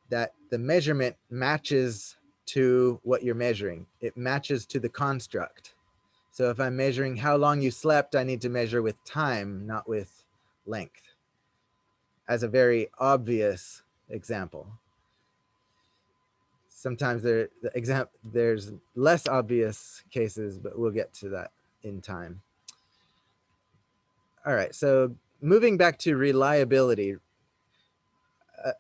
that the measurement matches to what you're measuring. It matches to the construct. So if I'm measuring how long you slept, I need to measure with time, not with length, as a very obvious example. Sometimes there's less obvious cases, but we'll get to that in time. All right, so moving back to reliability.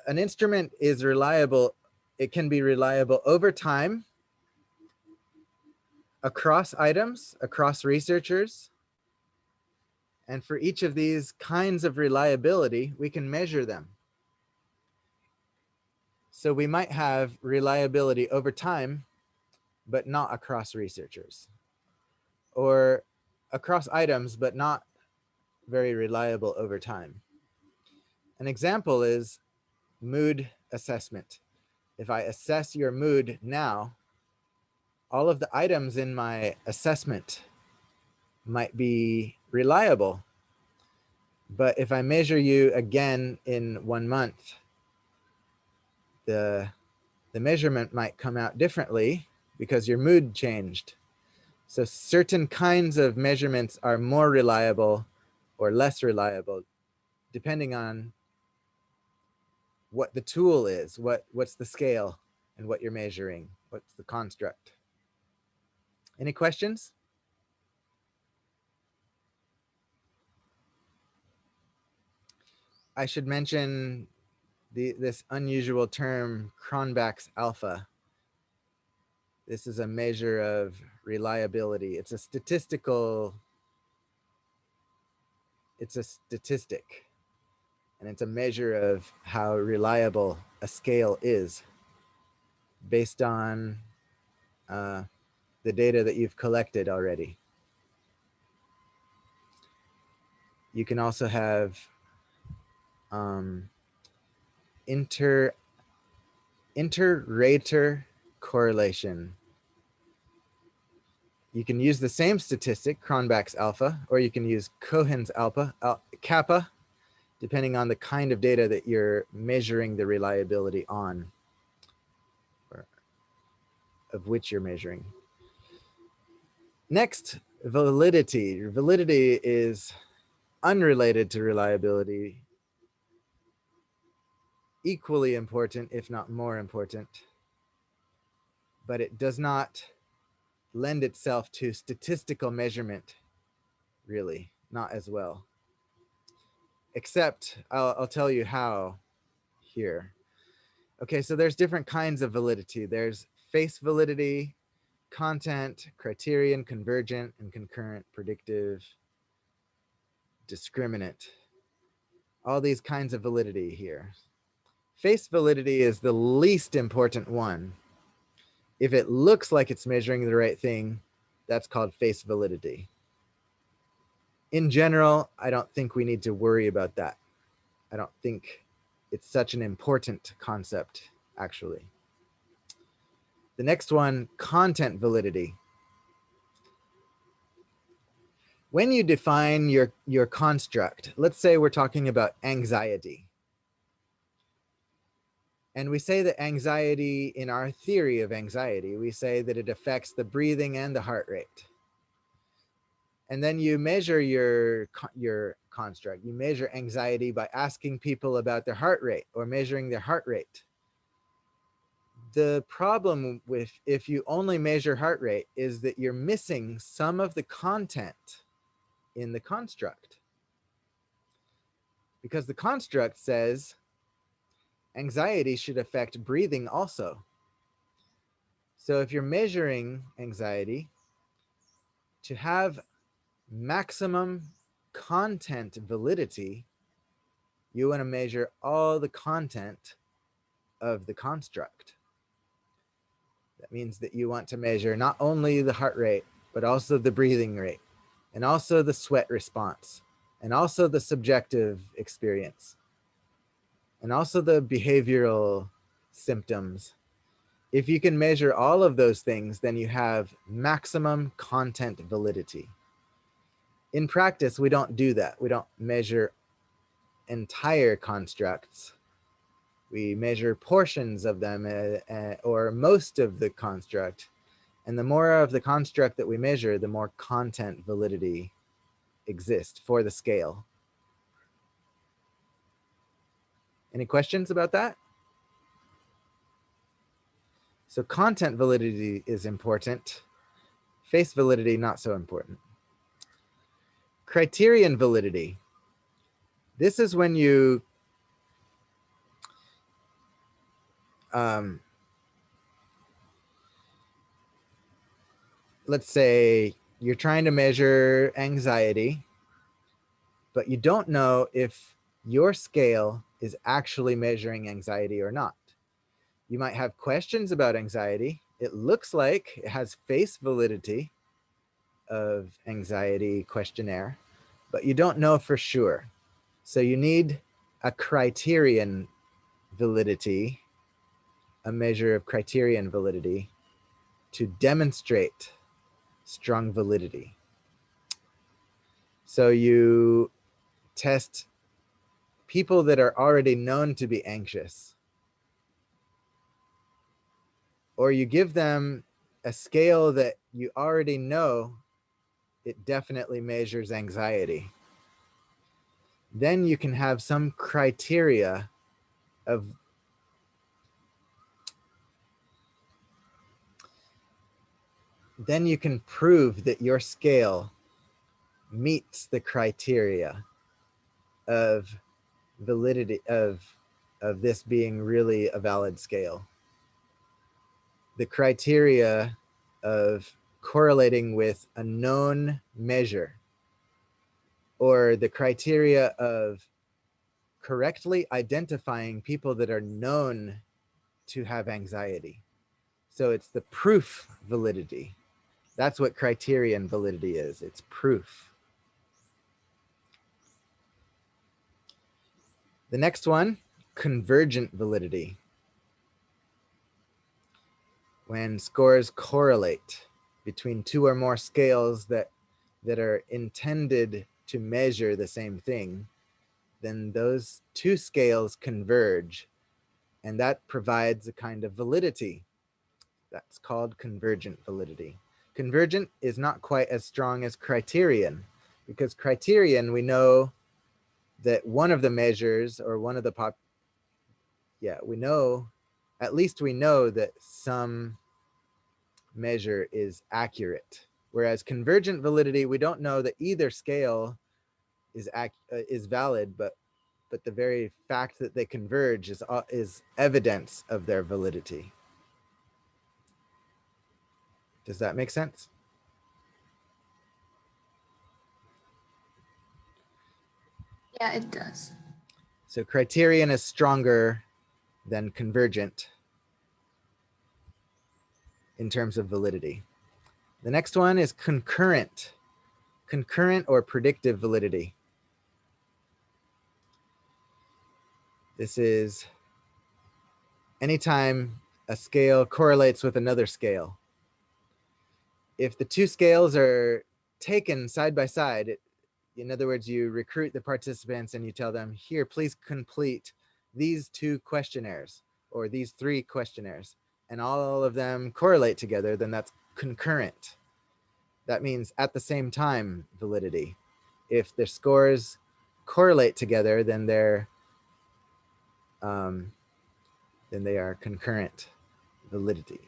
An instrument is reliable. It can be reliable over time, across items, across researchers. And for each of these kinds of reliability, we can measure them. So we might have reliability over time, but not across researchers, or across items, but not very reliable over time. An example is mood assessment. If I assess your mood now, all of the items in my assessment might be reliable. But if I measure you again in 1 month, the measurement might come out differently because your mood changed. So certain kinds of measurements are more reliable or less reliable, depending on what the tool is, what's the scale and what you're measuring, what's the construct. Any questions? I should mention this unusual term, Cronbach's alpha. This is a measure of reliability. It's a statistic, and it's a measure of how reliable a scale is based on the data that you've collected already. You can also have inter-rater correlation. You can use the same statistic, Cronbach's alpha, or you can use Cohen's kappa, depending on the kind of data that you're measuring the reliability on, or of which you're measuring. Next, validity. Validity is unrelated to reliability, equally important, if not more important, but it does not lend itself to statistical measurement, really, not as well. Except I'll tell you how here. Okay, so there's different kinds of validity. There's face validity, content, criterion, convergent, and concurrent, predictive, discriminant. All these kinds of validity here. Face validity is the least important one. If it looks like it's measuring the right thing, that's called face validity. In general, I don't think we need to worry about that. I don't think it's such an important concept, actually. The next one, content validity. When you define your construct, let's say we're talking about anxiety. And we say that anxiety, in our theory of anxiety, we say that it affects the breathing and the heart rate. And then you measure your construct. You measure anxiety by asking people about their heart rate or measuring their heart rate. The problem with if you only measure heart rate is that you're missing some of the content in the construct. Because the construct says anxiety should affect breathing also. So if you're measuring anxiety, to have maximum content validity, you want to measure all the content of the construct. That means that you want to measure not only the heart rate, but also the breathing rate, and also the sweat response, and also the subjective experience, and also the behavioral symptoms. If you can measure all of those things, then you have maximum content validity. In practice, we don't do that. We don't measure entire constructs. We measure portions of them or most of the construct. And the more of the construct that we measure, the more content validity exists for the scale. Any questions about that? So content validity is important. Face validity, not so important. Criterion validity. This is when you let's say you're trying to measure anxiety, but you don't know if your scale is actually measuring anxiety or not. You might have questions about anxiety. It looks like it has face validity of anxiety questionnaire, but you don't know for sure. So you need a criterion validity, a measure of criterion validity to demonstrate strong validity. So you test people that are already known to be anxious, or you give them a scale that you already know it definitely measures anxiety. Then you can have some criteria of then you can prove that your scale meets the criteria of validity of this being really a valid scale. The criteria of correlating with a known measure, or the criteria of correctly identifying people that are known to have anxiety. So it's the proof validity. That's what criterion validity is. It's proof. The next one, convergent validity. When scores correlate between two or more scales that are intended to measure the same thing, then those two scales converge, and that provides a kind of validity. That's called convergent validity. Convergent is not quite as strong as criterion, because criterion, we know that one of the measures or one of the at least we know that some measure is accurate. Whereas convergent validity, we don't know that either scale is valid, but but the very fact that they converge is evidence of their validity. Does that make sense? Yeah, it does. So criterion is stronger than convergent in terms of validity. The next one is concurrent. Concurrent or predictive validity. This is anytime a scale correlates with another scale. If the two scales are taken side by side, in other words, you recruit the participants and you tell them, here, please complete these 2 questionnaires or these 3 questionnaires, and all of them correlate together, then that's concurrent. That means at the same time validity. If their scores correlate together, then they are concurrent validity.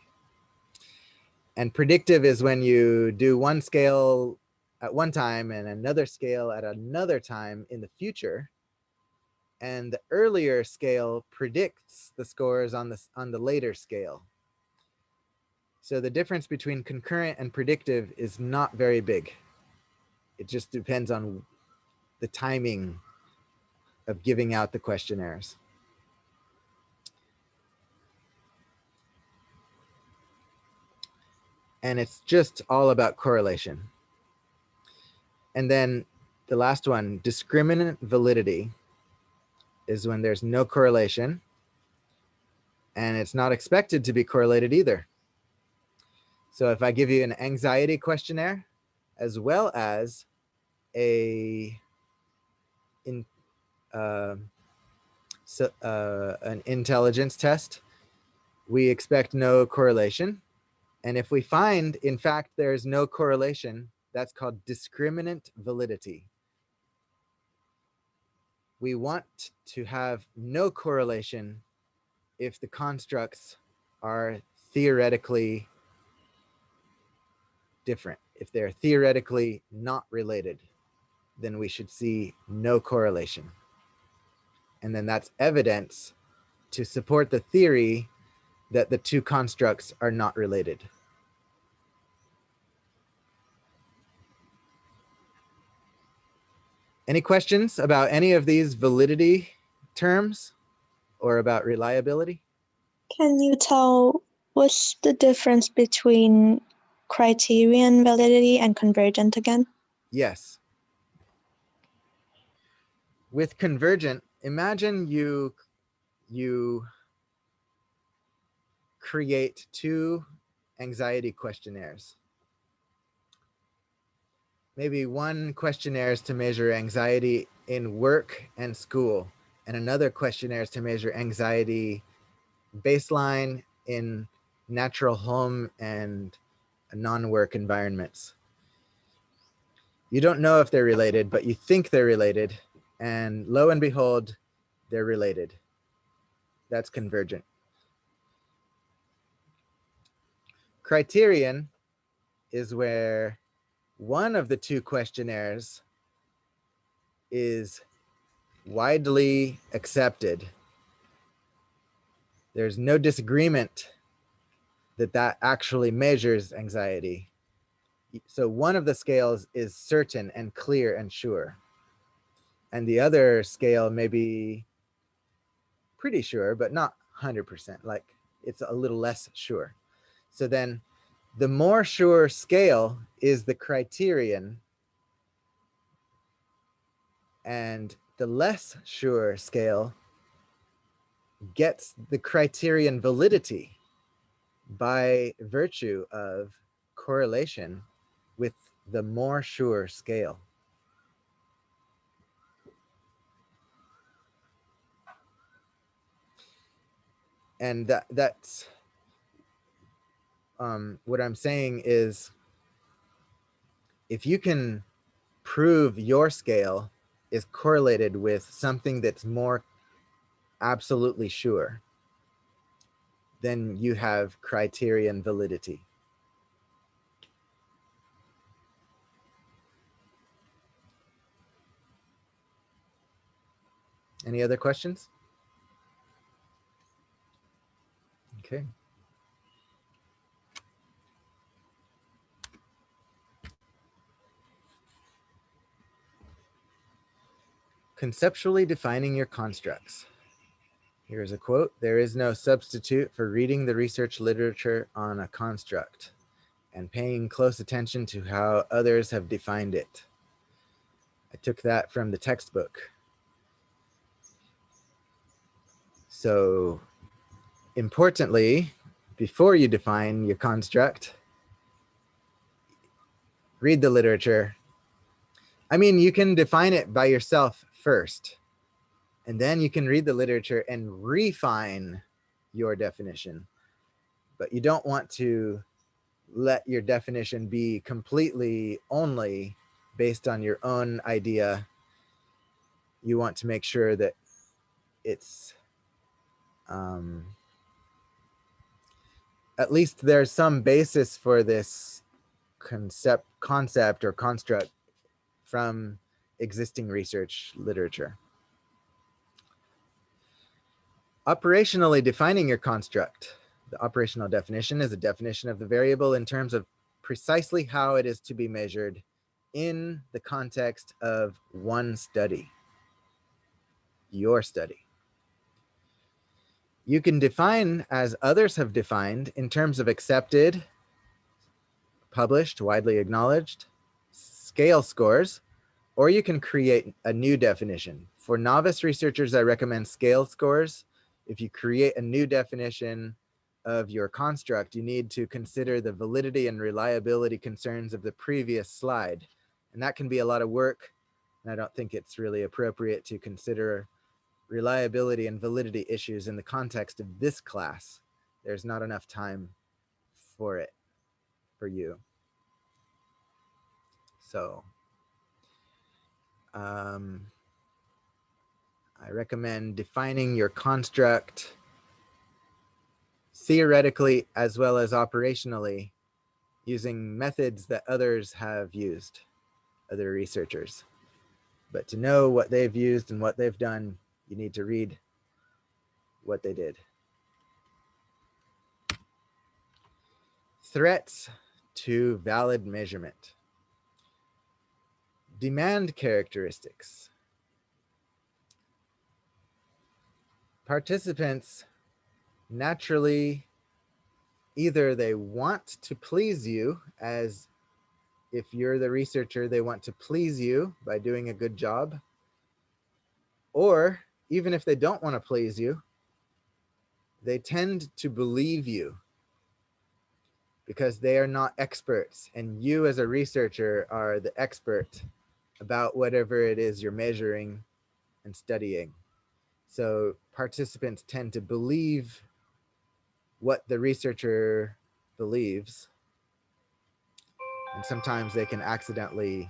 And predictive is when you do one scale at one time and another scale at another time in the future, and the earlier scale predicts the scores on the later scale. So the difference between concurrent and predictive is not very big. It just depends on the timing of giving out the questionnaires. And it's just all about correlation. And then the last one, discriminant validity, is when there's no correlation and it's not expected to be correlated either. So if I give you an anxiety questionnaire as well as an intelligence test, we expect no correlation. And if we find, in fact, there's no correlation, that's called discriminant validity. We want to have no correlation if the constructs are theoretically different. If they're theoretically not related, then we should see no correlation. And then that's evidence to support the theory that the 2 constructs are not related. Any questions about any of these validity terms or about reliability? Can you tell what's the difference between criterion validity and convergent again? Yes. With convergent, imagine you create 2 anxiety questionnaires. Maybe one questionnaire is to measure anxiety in work and school, and another questionnaire is to measure anxiety baseline in natural home and non-work environments. You don't know if they're related, but you think they're related, and lo and behold, they're related. That's convergent. Criterion is where one of the 2 questionnaires is widely accepted. There's no disagreement that that actually measures anxiety. So one of the scales is certain and clear and sure. And the other scale may be pretty sure, but not 100%, like it's a little less sure. So then the more sure scale is the criterion, and the less sure scale gets the criterion validity by virtue of correlation with the more sure scale. And that's what I'm saying is, if you can prove your scale is correlated with something that's more absolutely sure, then you have criterion validity. Any other questions? Okay. Conceptually defining your constructs. Here's a quote: "There is no substitute for reading the research literature on a construct and paying close attention to how others have defined it." I took that from the textbook. So importantly, before you define your construct, read the literature. I mean, you can define it by yourself first, and then you can read the literature and refine your definition. But you don't want to let your definition be completely only based on your own idea. You want to make sure that it's at least there's some basis for this concept or construct from existing research literature. Operationally defining your construct. The operational definition is a definition of the variable in terms of precisely how it is to be measured in the context of one study, your study. You can define as others have defined in terms of accepted, published, widely acknowledged, scale scores, or you can create a new definition. For novice researchers, I recommend scale scores. If you create a new definition of your construct, you need to consider the validity and reliability concerns of the previous slide. And that can be a lot of work. And I don't think it's really appropriate to consider reliability and validity issues in the context of this class. There's not enough time for it for you. So I recommend defining your construct theoretically as well as operationally using methods that others have used, other researchers. But to know what they've used and what they've done, you need to read what they did. Threats to valid measurement. Demand characteristics. Participants naturally, either they want to please you, as if you're the researcher, they want to please you by doing a good job, or even if they don't want to please you, they tend to believe you because they are not experts, and you as a researcher are the expert about whatever it is you're measuring and studying. So participants tend to believe what the researcher believes, and sometimes they can accidentally,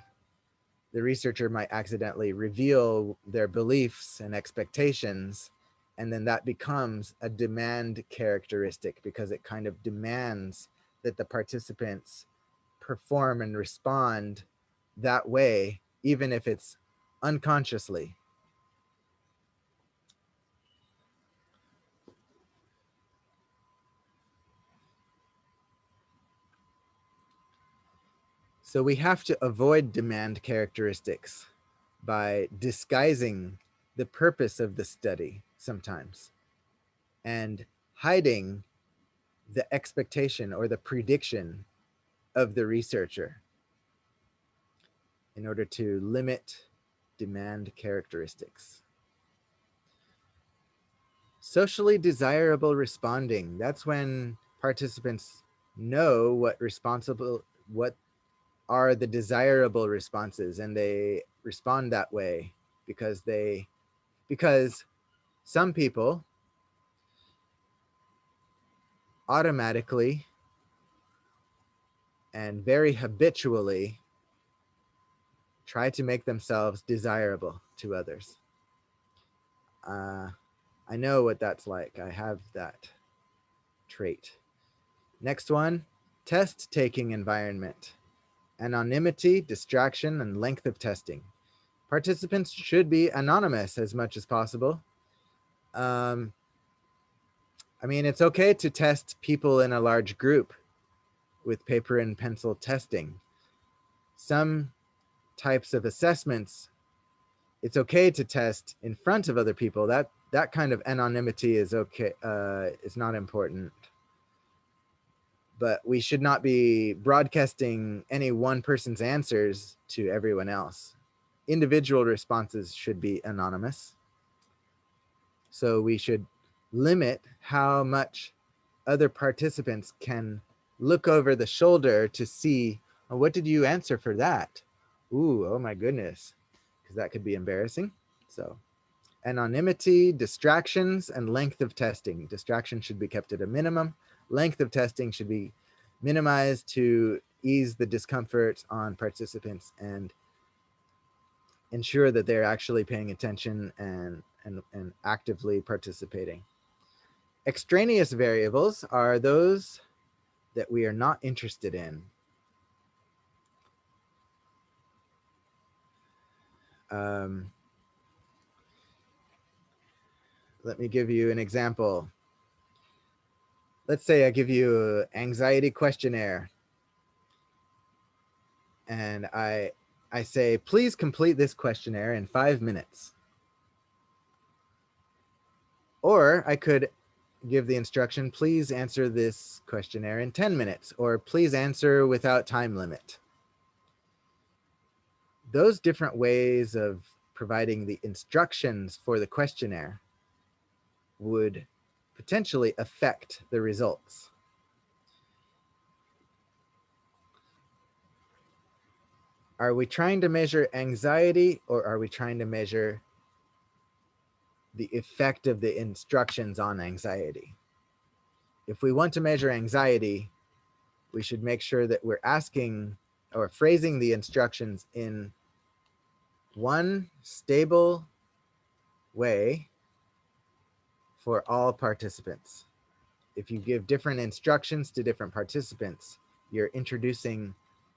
the researcher might accidentally reveal their beliefs and expectations, and then that becomes a demand characteristic because it kind of demands that the participants perform and respond that way, even if it's unconsciously. So we have to avoid demand characteristics by disguising the purpose of the study sometimes and hiding the expectation or the prediction of the researcher in order to limit demand characteristics. Socially desirable responding. That's when participants know what are the desirable responses, and they respond that way because some people automatically and very habitually try to make themselves desirable to others. I know what that's like. I have that trait. Next one, test-taking environment. Anonymity, distraction, and length of testing. Participants should be anonymous as much as possible. I mean, it's okay to test people in a large group with paper and pencil testing. Some types of assessments, it's okay to test in front of other people. That kind of anonymity is okay, is not important. But we should not be broadcasting any one person's answers to everyone else. Individual responses should be anonymous. So we should limit how much other participants can look over the shoulder to see, oh, what did you answer for that? Ooh, oh my goodness, because that could be embarrassing. So anonymity, distractions, and length of testing. Distraction should be kept at a minimum. Length of testing should be minimized to ease the discomfort on participants and ensure that they're actually paying attention and actively participating. Extraneous variables are those that we are not interested in. Let me give you an example. Let's say I give you an anxiety questionnaire and I say, please complete this questionnaire in 5 minutes. Or I could give the instruction, please answer this questionnaire in 10 minutes, or please answer without time limit. Those different ways of providing the instructions for the questionnaire would potentially affect the results. Are we trying to measure anxiety, or are we trying to measure the effect of the instructions on anxiety? If we want to measure anxiety, we should make sure that we're asking or phrasing the instructions in one stable way for all participants. If you give different instructions to different participants, you're introducing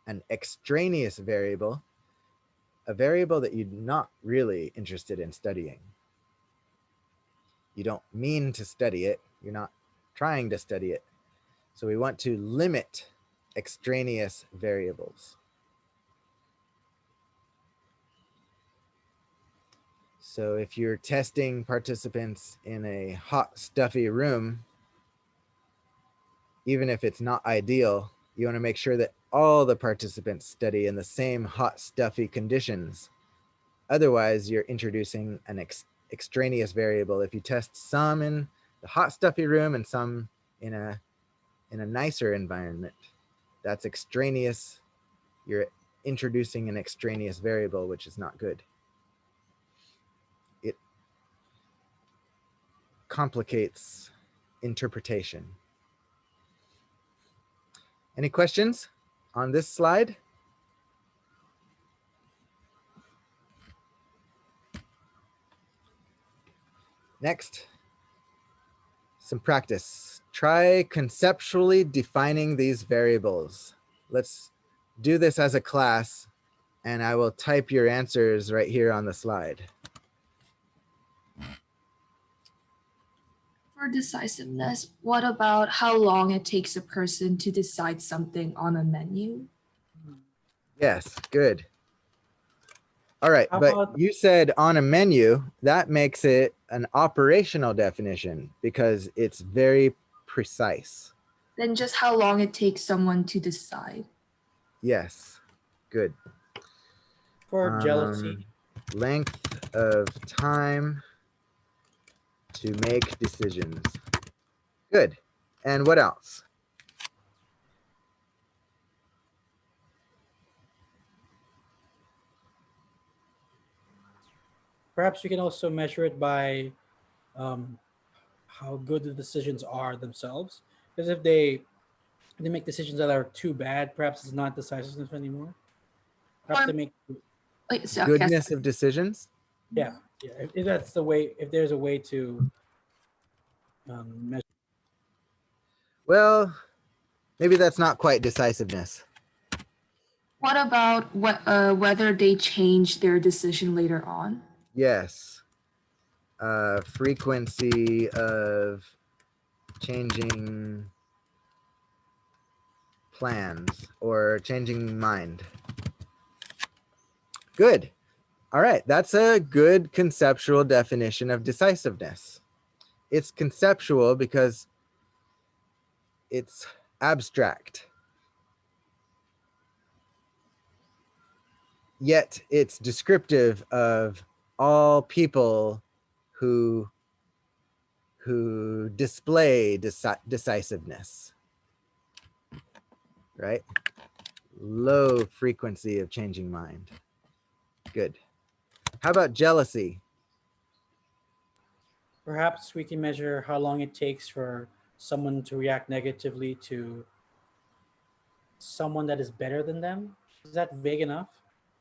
an extraneous variable, a variable that you're not really interested in studying. You don't mean to study it, you're not trying to study it. So we want to limit extraneous variables. So if you're testing participants in a hot, stuffy room, even if it's not ideal, you want to make sure that all the participants study in the same hot, stuffy conditions. Otherwise, you're introducing an extraneous variable. If you test some in the hot, stuffy room and some in a nicer environment, that's extraneous. You're introducing an extraneous variable, which is not good. It complicates interpretation. Any questions on this slide? Next, some practice. Try conceptually defining these variables. Let's do this as a class, and I will type your answers right here on the slide. For decisiveness, what about how long it takes a person to decide something on a menu? Yes, good. All right, How but about- you said on a menu, that makes it an operational definition because it's very precise. Then just how long it takes someone to decide. Yes, good. For jealousy, Length of time to make decisions. Good. And what else? perhaps we can also measure it by how good the decisions are themselves. Because if they make decisions that are too bad, perhaps it's not decisiveness anymore. Perhaps they make Wait, so Goodness of decisions? yeah. If that's the way, if there's a way to measure. Well, maybe that's not quite decisiveness. What about whether they change their decision later on? Yes. Frequency of changing plans or changing mind. Good. All right. That's a good conceptual definition of decisiveness. It's conceptual because it's abstract. Yet it's descriptive of all people who display decisiveness, right? Low frequency of changing mind. Good. How about jealousy? Perhaps we can measure how long it takes for someone to react negatively to someone that is better than them. Is that vague enough?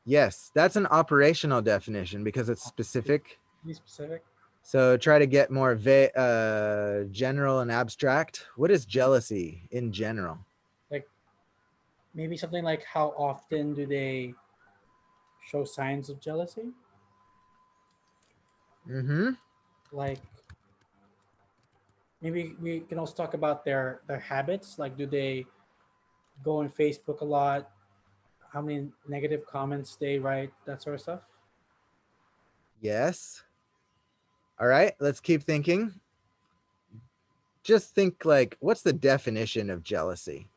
Yes, that's an operational definition because it's specific. Be specific. So try to get more general and abstract. What is jealousy in general? Like maybe something like how often do they show signs of jealousy? Mm-hmm. Like maybe we can also talk about their habits. Like do they go on Facebook a lot? How many negative comments they write? That sort of stuff. Yes. All right, let's keep thinking. Just think like, what's the definition of jealousy?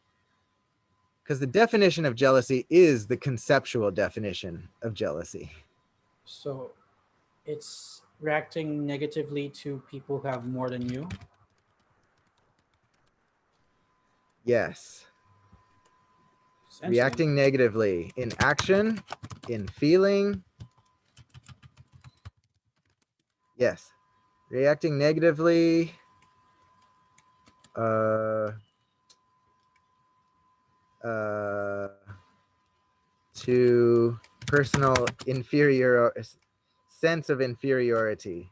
Because the definition of jealousy is the conceptual definition of jealousy. So it's reacting negatively to people who have more than you. Yes. Essentially. Reacting negatively in action, in feeling. Yes. Reacting negatively. To personal sense of inferiority.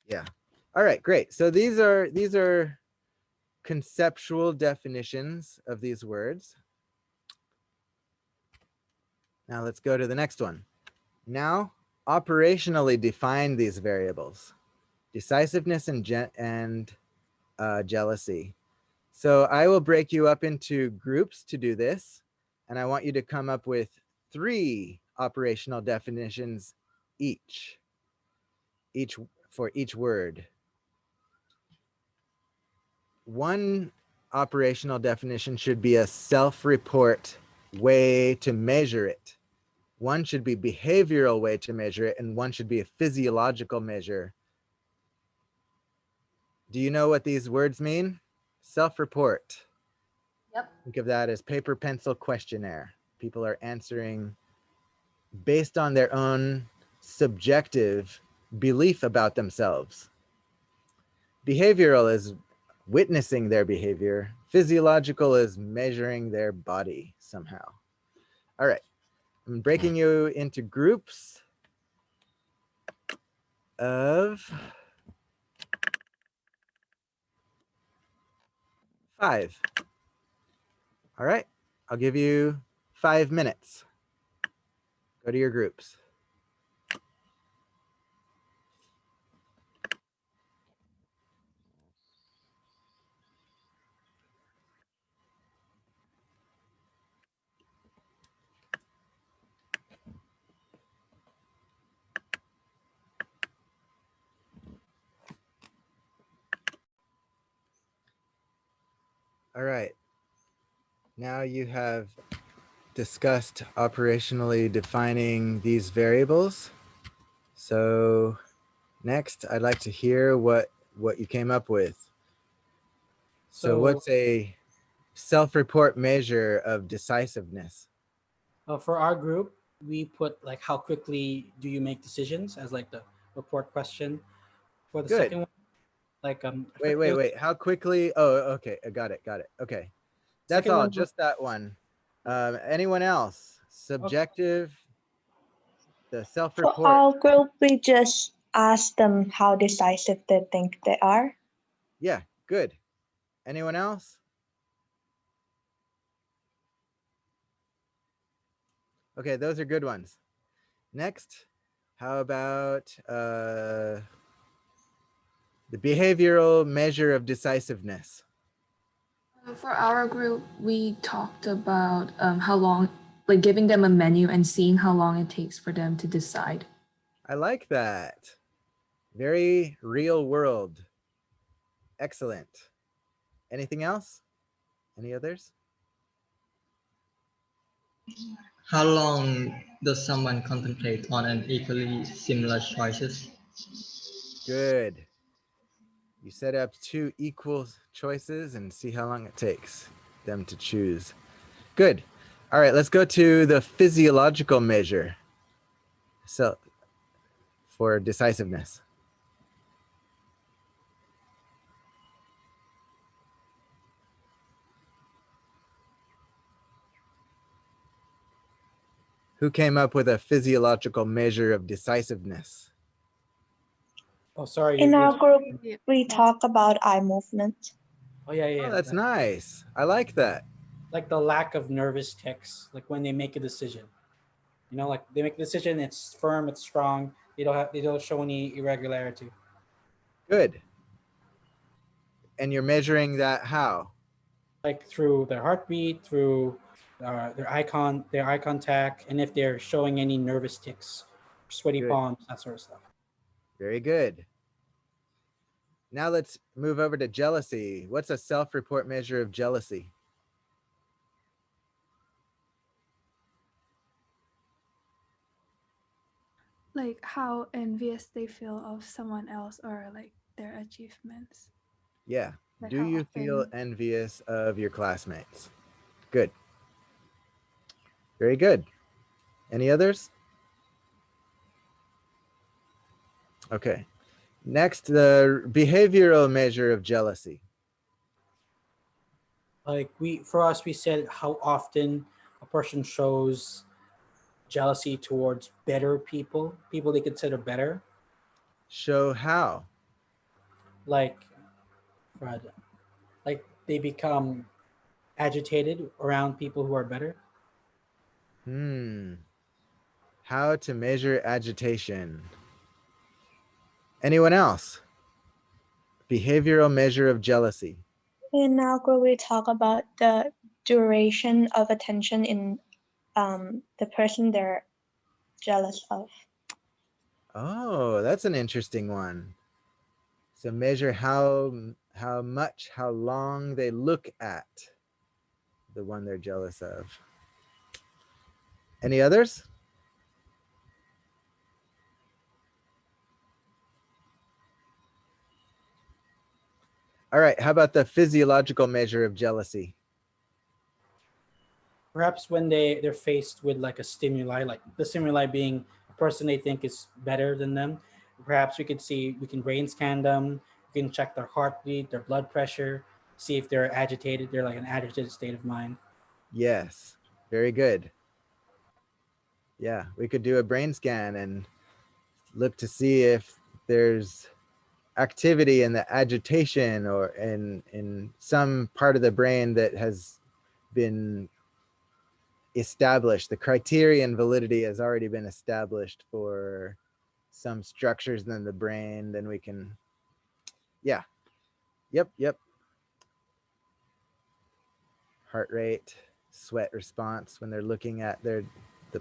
Yeah. All right, great. So these are conceptual definitions of these words. Now let's go to the next one. Now, operationally define these variables: decisiveness and jealousy. So I will break you up into groups to do this, and I want you to come up with 3 operational definitions each for each word. One operational definition should be a self-report way to measure it. One should be behavioral way to measure it, and one should be a physiological measure. Do you know what these words mean? Self-report. Yep. Think of that as paper pencil questionnaire. People are answering based on their own subjective belief about themselves. Behavioral is witnessing their behavior. Physiological is measuring their body somehow. All right, I'm breaking you into groups of 5. All right, I'll give you 5 minutes. Go to your groups. All right, now you have discussed operationally defining these variables. So next, I'd like to hear what you came up with. So what's a self-report measure of decisiveness? For our group, we put like how quickly do you make decisions as like the report question. For the Good. second one, like Wait. How quickly? Oh, okay. I got it. Okay. That's second all. one, Just that one. Anyone else? Subjective. The For self-report. our group, we just ask them how decisive they think they are. Yeah, good. Anyone else? Okay, those are good ones. Next, how about the behavioral measure of decisiveness? For our group, we talked about how long, like giving them a menu and seeing how long it takes for them to decide. I like that. Very real world. Excellent. Anything else? Any others? How long does someone contemplate on an equally similar choices? Good. You set up two equal choices and see how long it takes them to choose. Good. All right, let's go to the physiological measure. So for decisiveness. Who came up with a physiological measure of decisiveness? Oh, sorry. In our group, Yeah. we talk about eye movement. Oh, yeah, yeah. Oh, Yeah. that's nice. I like that. Like the lack of nervous tics, like when they make a decision. You know, like they make a decision, it's firm, it's strong. They don't show any irregularity. Good. And you're measuring that how? Like through their heartbeat, through their eye contact, and if they're showing any nervous tics, sweaty Good. palms, that sort of stuff. Very good. Now let's move over to jealousy. What's a self-report measure of jealousy? Like how envious they feel of someone else or like their achievements. Yeah. Like Do how you feel often envious of your classmates? Good. Very good. Any others? Okay. Next, the behavioral measure of jealousy. Like for us, we said how often a person shows jealousy towards better people they consider better. Show how. Like, uh, like they become agitated around people who are better. How to measure agitation. Anyone else? Behavioral measure of jealousy. In our group, we talk about the duration of attention in the person they're jealous of. Oh, that's an interesting one. So measure how much, how long they look at the one they're jealous of. Any others? All right, how about the physiological measure of jealousy? Perhaps when they're faced with like a stimuli, like the stimuli being a person they think is better than them, perhaps we can brain scan them, we can check their heartbeat, their blood pressure, see if they're agitated, they're like an agitated state of mind. Yes, very good. Yeah, we could do a brain scan and look to see if there's activity in the agitation or in some part of the brain that has been established. The criterion validity has already been established for some structures in the brain. Then we can, yeah, yep. Heart rate, sweat response when they're looking at the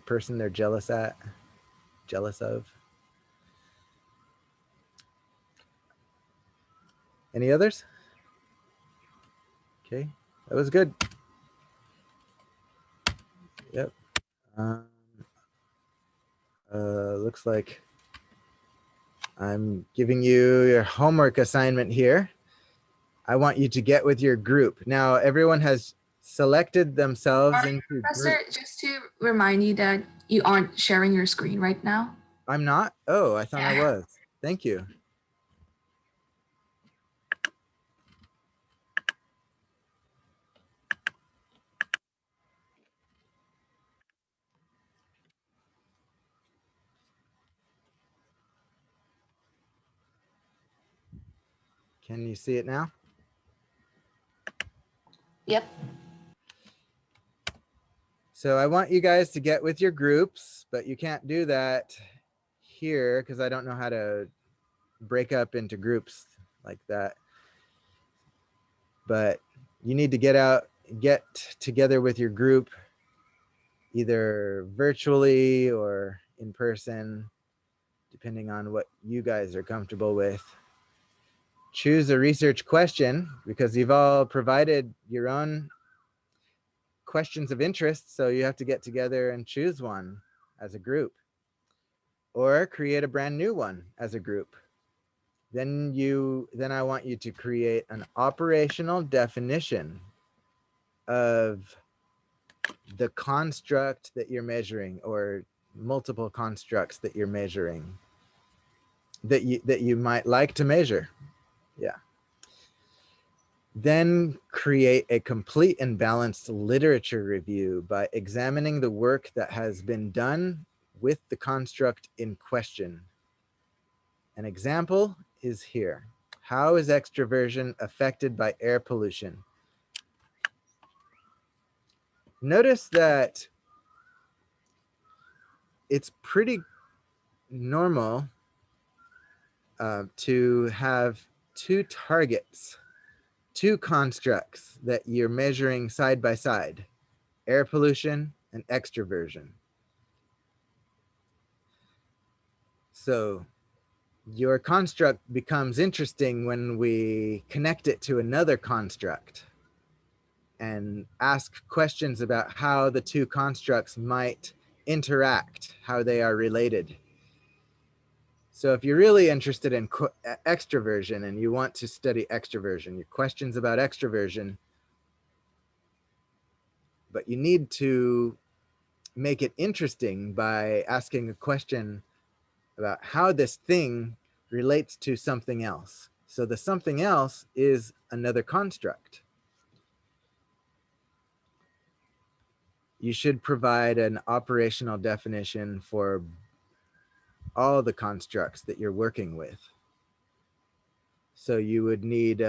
person they're jealous of. Any others? Okay, that was good. Yep. Looks like I'm giving you your homework assignment here. I want you to get with your group. Now, everyone has selected themselves into Professor, groups. just to remind you that you aren't sharing your screen right now. I'm not? Oh, I thought I was. Thank you. Can you see it now? Yep. So I want you guys to get with your groups, but you can't do that here because I don't know how to break up into groups like that. But you need to get together with your group, either virtually or in person, depending on what you guys are comfortable with. Choose a research question because you've all provided your own questions of interest, so you have to get together and choose one as a group, or create a brand new one as a group. Then I want you to create an operational definition of the construct that you're measuring, or multiple constructs that you're measuring, that you might like to measure. Yeah. Then create a complete and balanced literature review by examining the work that has been done with the construct in question. An example is here. How is extroversion affected by air pollution? Notice that it's pretty normal to have two targets, two constructs that you're measuring side by side: air pollution and extroversion. So your construct becomes interesting when we connect it to another construct and ask questions about how the two constructs might interact, how they are related. So if you're really interested in extroversion and you want to study extroversion, your questions about extroversion, but you need to make it interesting by asking a question about how this thing relates to something else. So the something else is another construct. You should provide an operational definition for all the constructs that you're working with. So you would need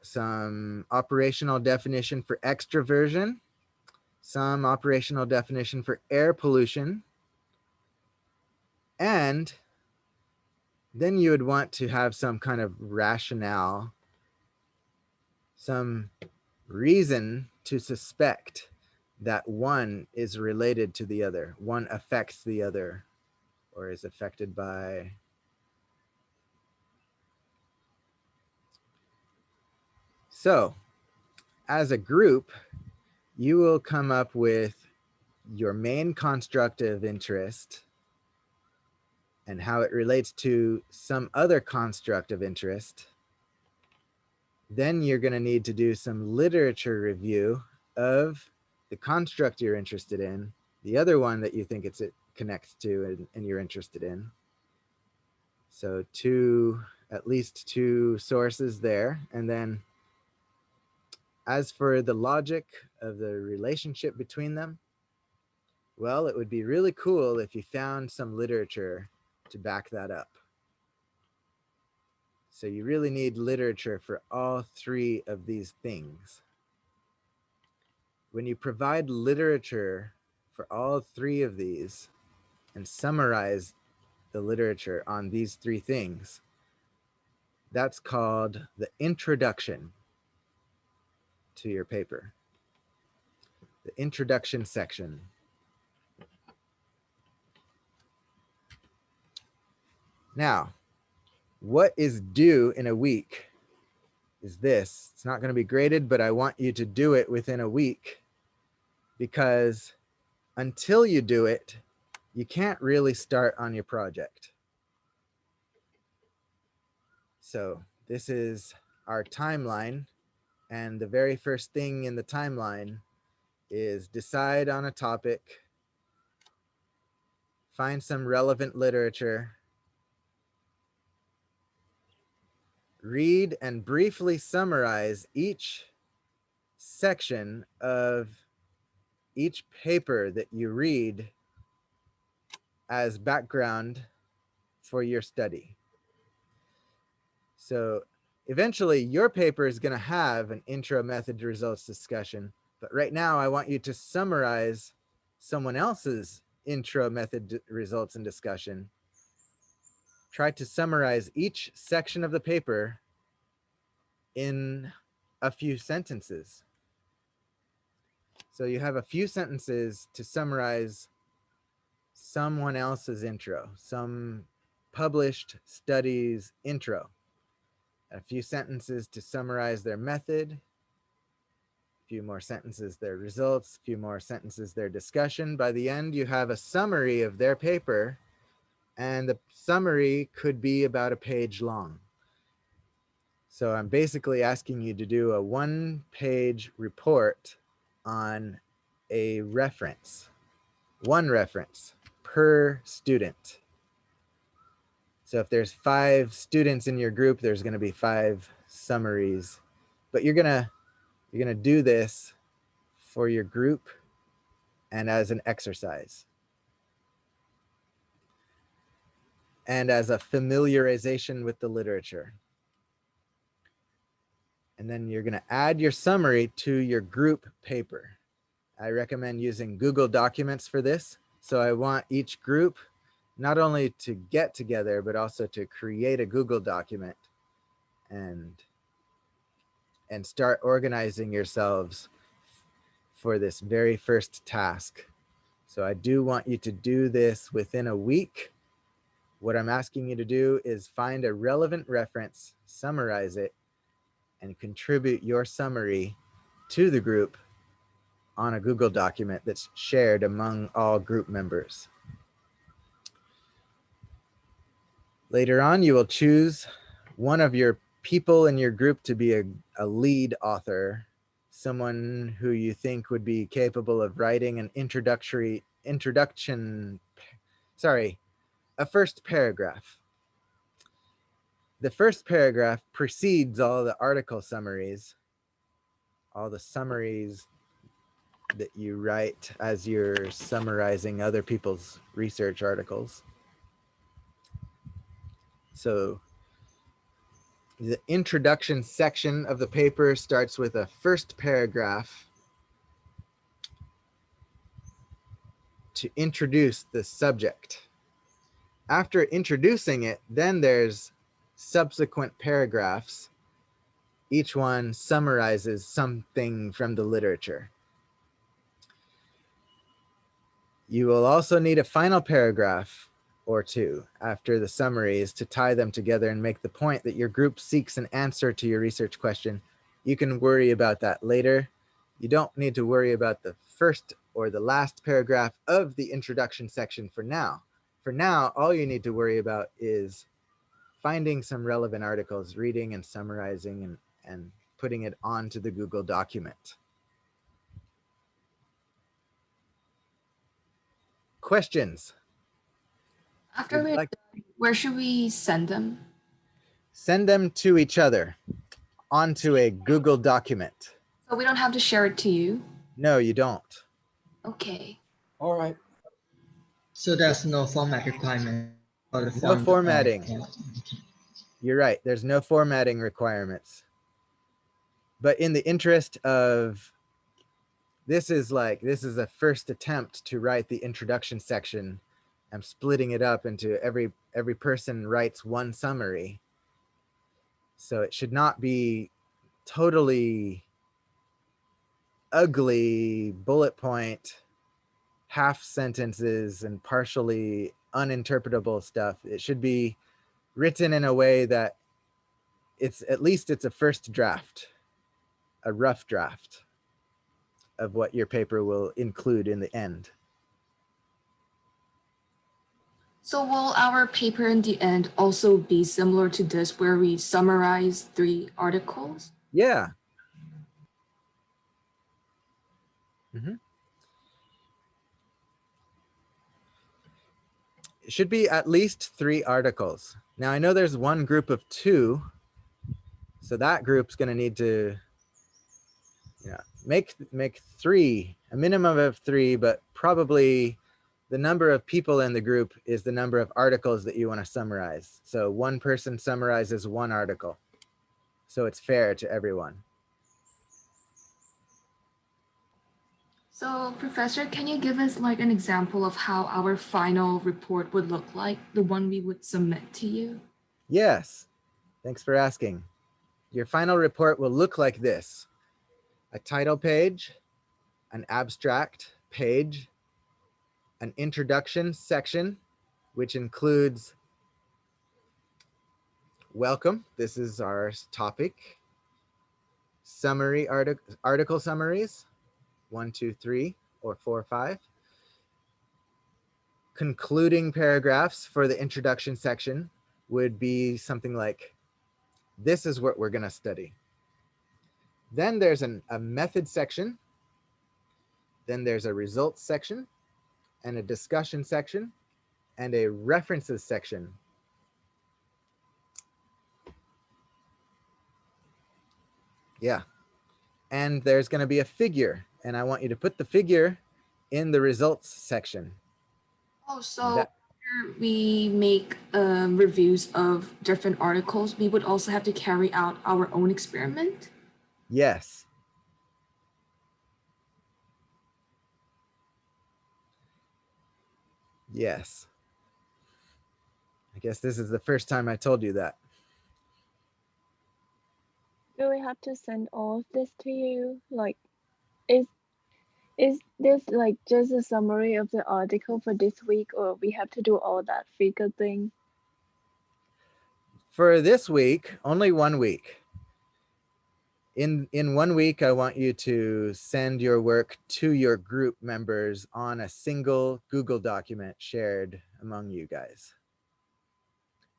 some operational definition for extroversion, some operational definition for air pollution, and then you would want to have some kind of rationale, some reason to suspect that one is related to the other, one affects the other, or is affected by. So, as a group, you will come up with your main construct of interest and how it relates to some other construct of interest. Then you're going to need to do some literature review of the construct you're interested in, the other one that you think it connects to and you're interested in. So at least two sources there. And then as for the logic of the relationship between them, well, it would be really cool if you found some literature to back that up. So you really need literature for all three of these things. When you provide literature for all three of these and summarize the literature on these three things, that's called the introduction to your paper. The introduction section. Now, what is due in a week is this. It's not going to be graded, but I want you to do it within a week, because until you do it, you can't really start on your project. So this is our timeline. And the very first thing in the timeline is decide on a topic, find some relevant literature, read and briefly summarize each section of each paper that you read as background for your study. So Eventually, your paper is going to have an intro method results discussion, but right now I want you to summarize someone else's intro method results and discussion. Try to summarize each section of the paper in a few sentences. So you have a few sentences to summarize someone else's intro, some published studies intro. A few sentences to summarize their method, a few more sentences their results, a few more sentences their discussion. By the end, you have a summary of their paper, and the summary could be about a page long. So I'm basically asking you to do a 1-page report on a reference, one reference per student. So if there's 5 students in your group, there's going to be 5 summaries, but you're going to do this for your group and as an exercise and as a familiarization with the literature. And then you're going to add your summary to your group paper. I recommend using Google Documents for this. So I want each group not only to get together, but also to create a Google document and start organizing yourselves for this very first task. So I do want you to do this within a week. What I'm asking you to do is find a relevant reference, summarize it, and contribute your summary to the group on a Google document that's shared among all group members. Later on, you will choose one of your people in your group to be a lead author, someone who you think would be capable of writing an a first paragraph. The first paragraph precedes all the article summaries, all the summaries that you write as you're summarizing other people's research articles. So the introduction section of the paper starts with a first paragraph to introduce the subject. After introducing it, then there's subsequent paragraphs. Each one summarizes something from the literature. You will also need a final paragraph or 2 after the summaries to tie them together and make the point that your group seeks an answer to your research question. You can worry about that later. You don't need to worry about the first or the last paragraph of the introduction section for now. For now, all you need to worry about is finding some relevant articles, reading and summarizing and putting it onto the Google document. Questions? After Would you we're like- done, where should we send them? Send them to each other onto a Google document. So we don't have to share it to you. No, you don't. Okay. All right. So there's no format requirement for the No font. formatting. Okay. You're right. There's no formatting requirements. But in the interest of, this is a first attempt to write the introduction section. I'm splitting it up into every person writes one summary. So it should not be totally ugly bullet point, half sentences and partially uninterpretable stuff. It should be written in a way that at least it's a first draft, a rough draft of what your paper will include in the end. So will our paper in the end also be similar to this, where we summarize 3 articles? Yeah. Mm-hmm. It should be at least 3 articles. Now I know there's one group of 2, so that group's going to need to make 3, a minimum of 3, but probably the number of people in the group is the number of articles that you want to summarize. So one person summarizes 1 article. so it's fair to everyone. So, Professor, can you give us like an example of how our final report would look like, the one we would submit to you? Yes, thanks for asking. Your final report will look like this: a title page, an abstract page, an introduction section, which includes welcome, this is our topic, summary article summaries, 1, 2, 3, or 4, 5, concluding paragraphs for the introduction section would be something like, this is what we're going to study. Then there's a method section. Then there's a results section and a discussion section and a references section. Yeah. And there's going to be a figure, and I want you to put the figure in the results section. Oh, so after we make reviews of different articles, we would also have to carry out our own experiment? Yes. Yes. I guess this is the first time I told you that. Do we have to send all of this to you? Like, is this like just a summary of the article for this week, or we have to do all that figure thing? For this week, only 1 week. In 1 week, I want you to send your work to your group members on a single Google document shared among you guys,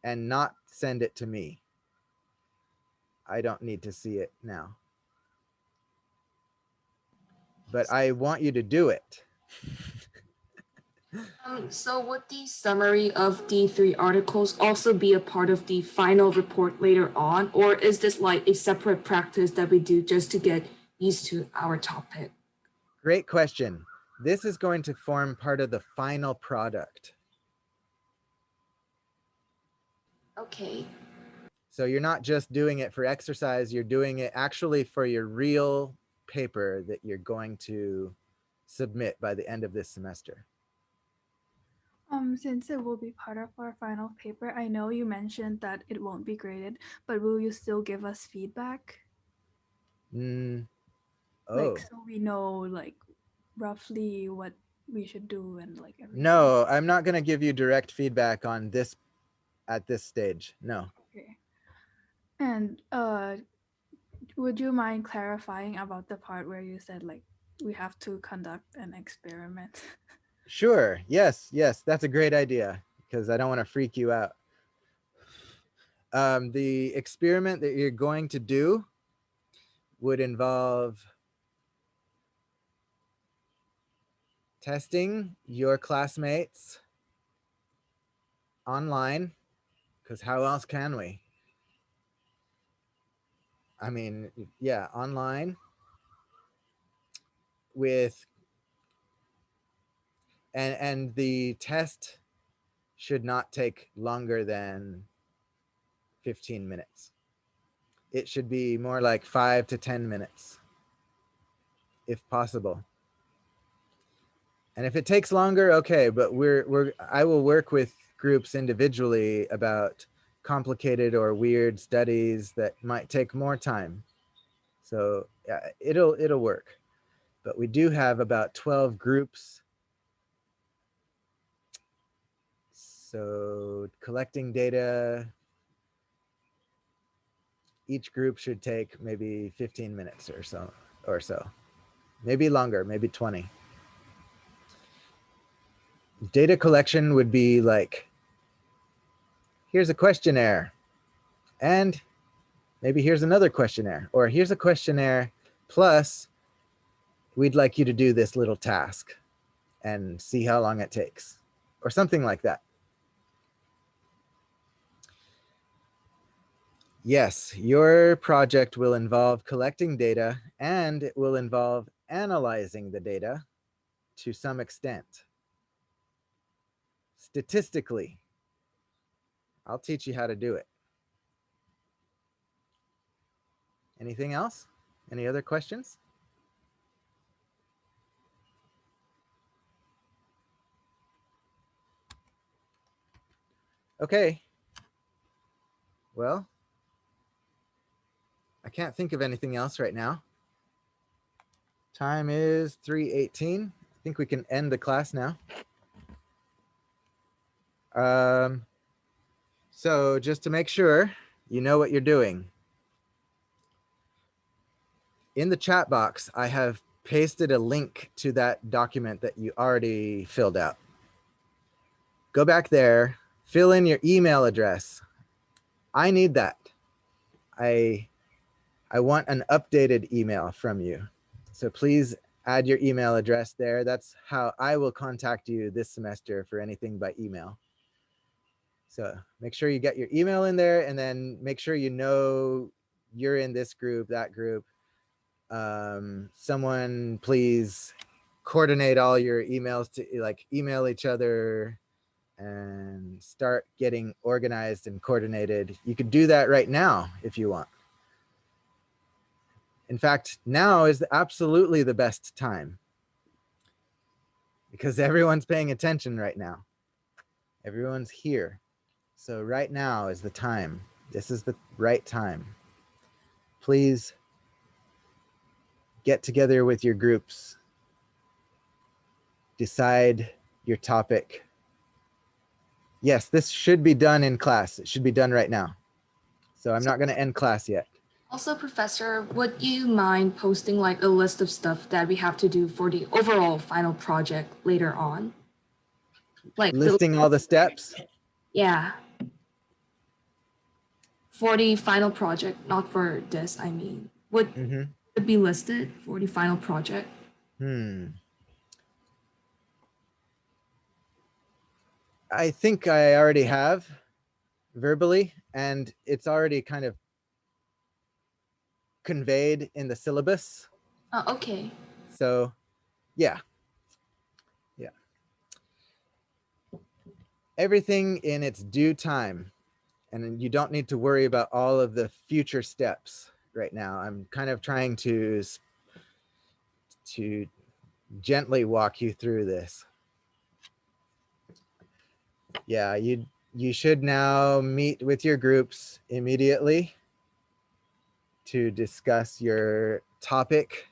and not send it to me. I don't need to see it now. But I want you to do it. So would the summary of the 3 articles also be a part of the final report later on, or is this like a separate practice that we do just to get used to our topic? Great question. This is going to form part of the final product. Okay. So you're not just doing it for exercise, you're doing it actually for your real paper that you're going to submit by the end of this semester. Since it will be part of our final paper, I know you mentioned that it won't be graded, but will you still give us feedback? Oh. Like, so we know like roughly what we should do and like everything. No, I'm not going to give you direct feedback on this at this stage. No. Okay. And would you mind clarifying about the part where you said like we have to conduct an experiment? Sure. Yes. Yes. That's a great idea because I don't want to freak you out. The experiment that you're going to do would involve testing your classmates online, because how else can we? I mean, yeah, online with, and the test should not take longer than 15 minutes. It should be more like 5 to 10 minutes, if possible. And if it takes longer, okay, but I will work with groups individually about complicated or weird studies that might take more time. So yeah, it'll work. But we do have about 12 groups. So collecting data, each group should take maybe 15 minutes or so. Maybe longer, maybe 20. Data collection would be like, here's a questionnaire, and maybe here's another questionnaire, or here's a questionnaire, plus we'd like you to do this little task and see how long it takes, or something like that. Yes, your project will involve collecting data, and it will involve analyzing the data to some extent. Statistically, I'll teach you how to do it. Anything else? Any other questions? Okay. Well, I can't think of anything else right now. Time is 3:18. I think we can end the class now. So just to make sure you know what you're doing, in the chat box, I have pasted a link to that document that you already filled out. Go back there, fill in your email address. I need that. I want an updated email from you. So please add your email address there. That's how I will contact you this semester for anything by email. So make sure you get your email in there, and then make sure you know you're in this group, that group. Someone please coordinate all your emails to like email each other and start getting organized and coordinated. You could do that right now if you want. In fact, now is absolutely the best time because everyone's paying attention right now. Everyone's here. So right now is the time. This is the right time. Please get together with your groups. Decide your topic. Yes, this should be done in class. It should be done right now. So I'm not going to end class yet. Also, Professor, would you mind posting like a list of stuff that we have to do for the overall final project later on? Like Listing all the steps? Yeah. For the final project, not for this, I mean. Would it be listed for the final project? I think I already have verbally, and it's already kind of conveyed in the syllabus. Oh, okay. So yeah. Everything in its due time, and you don't need to worry about all of the future steps right now. I'm kind of trying to gently walk you through this. Yeah, you should now meet with your groups immediately to discuss your topic,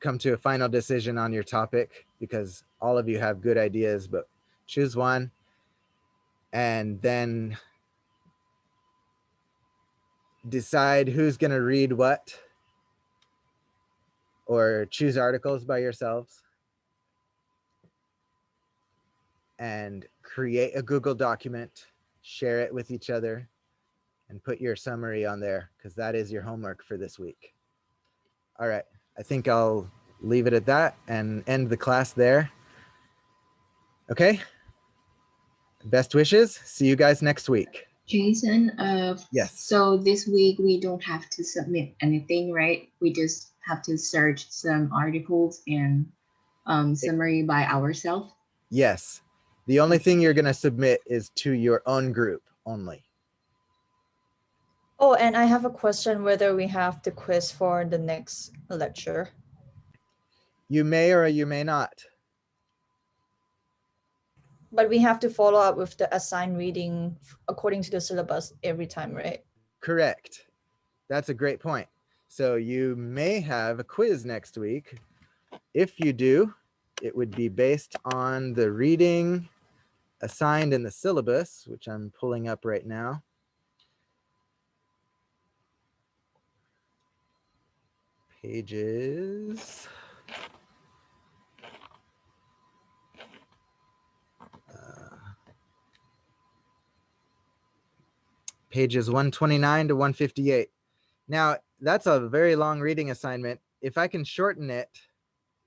come to a final decision on your topic, because all of you have good ideas, but choose one. And then decide who's going to read what, or choose articles by yourselves, and create a Google document, share it with each other, and put your summary on there, because that is your homework for this week. All right, I think I'll leave it at that and end the class there. Okay, best wishes. See you guys next week. Jason, Yes. So this week we don't have to submit anything, right? We just have to search some articles and summary by ourselves. Yes. The only thing you're going to submit is to your own group only. Oh, and I have a question whether we have the quiz for the next lecture. You may or you may not. But we have to follow up with the assigned reading according to the syllabus every time, right? Correct. That's a great point. So you may have a quiz next week. If you do, it would be based on the reading assigned in the syllabus, which I'm pulling up right now. Pages. Pages 129 to 158. Now, that's a very long reading assignment. If I can shorten it,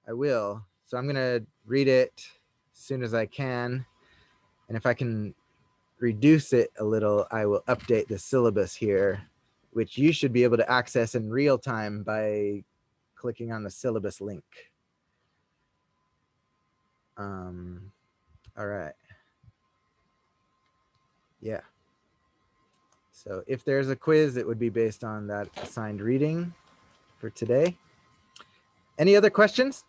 I will. So I'm going to read it as soon as I can. And if I can reduce it a little, I will update the syllabus here, which you should be able to access in real time by clicking on the syllabus link. All right. Yeah. So if there's a quiz, it would be based on that assigned reading for today. Any other questions?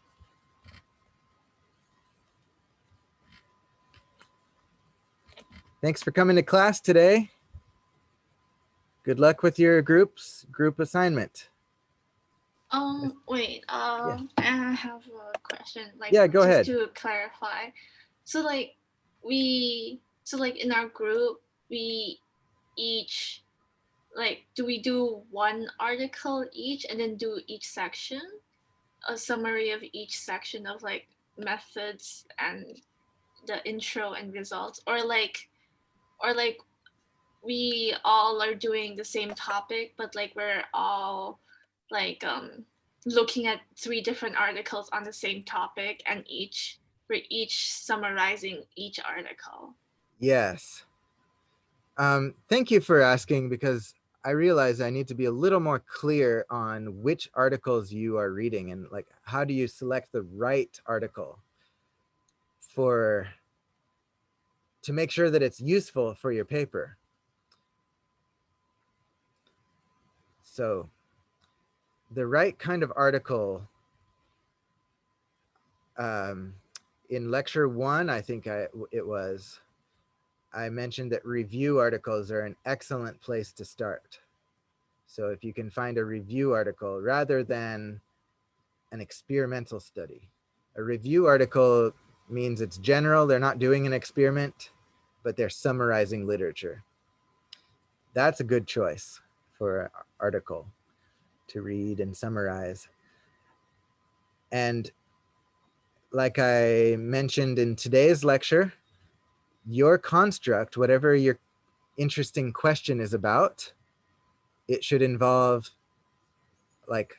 Thanks for coming to class today. Good luck with your group assignment. Wait, I have a question. Like, Yeah, go ahead. Just to clarify. So like in our group, we each do we do one article each and then do each section? A summary of each section of like methods and the intro and results, or we all are doing the same topic, but like we're all like looking at 3 different articles on the same topic, and we're each summarizing each article. Yes. Thank you for asking, because I realize I need to be a little more clear on which articles you are reading and like how do you select the right article to make sure that it's useful for your paper. So the right kind of article, in lecture 1, I think I mentioned that review articles are an excellent place to start. So if you can find a review article rather than an experimental study. A review article means it's general, they're not doing an experiment, but they're summarizing literature. That's a good choice for an article to read and summarize. And like I mentioned in today's lecture, your construct, whatever your interesting question is about, it should involve like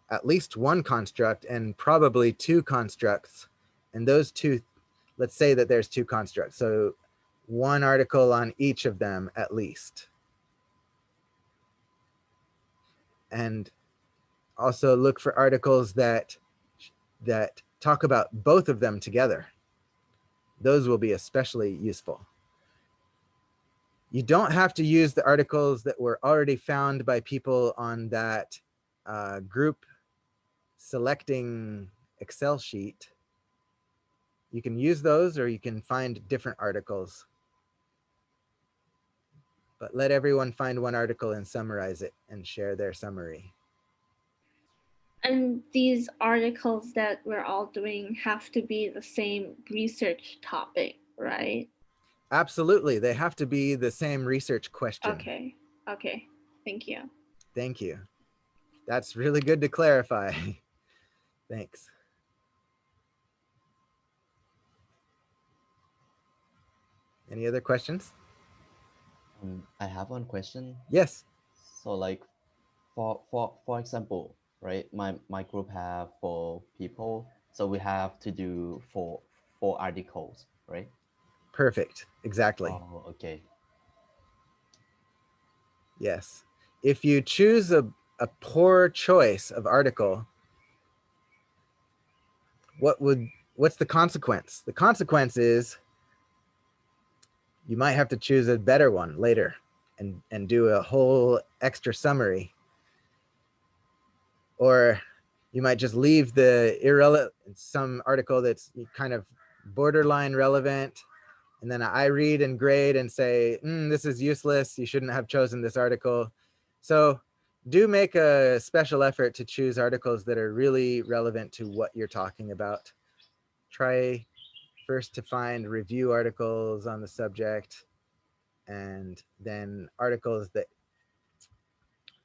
at least one construct and probably 2 constructs. And those 2, let's say that there's 2 constructs. So 1 article on each of them at least. And also look for articles that talk about both of them together. Those will be especially useful. You don't have to use the articles that were already found by people on that group selecting Excel sheet. You can use those, or you can find different articles. But let everyone find one article and summarize it and share their summary. And these articles that we're all doing have to be the same research topic, right? Absolutely, they have to be the same research question. Okay, thank you. Thank you. That's really good to clarify. Thanks. Any other questions? I have one question. Yes. So like for example, right? My group have 4 people, so we have to do 4 articles, right? Perfect. Exactly. Oh, okay. Yes. If you choose a poor choice of article, what's the consequence? The consequence is you might have to choose a better one later and do a whole extra summary. Or you might just leave the some article that's kind of borderline relevant, and then I read and grade and say, this is useless, you shouldn't have chosen this article. So do make a special effort to choose articles that are really relevant to what you're talking about. Try first to find review articles on the subject, and then articles that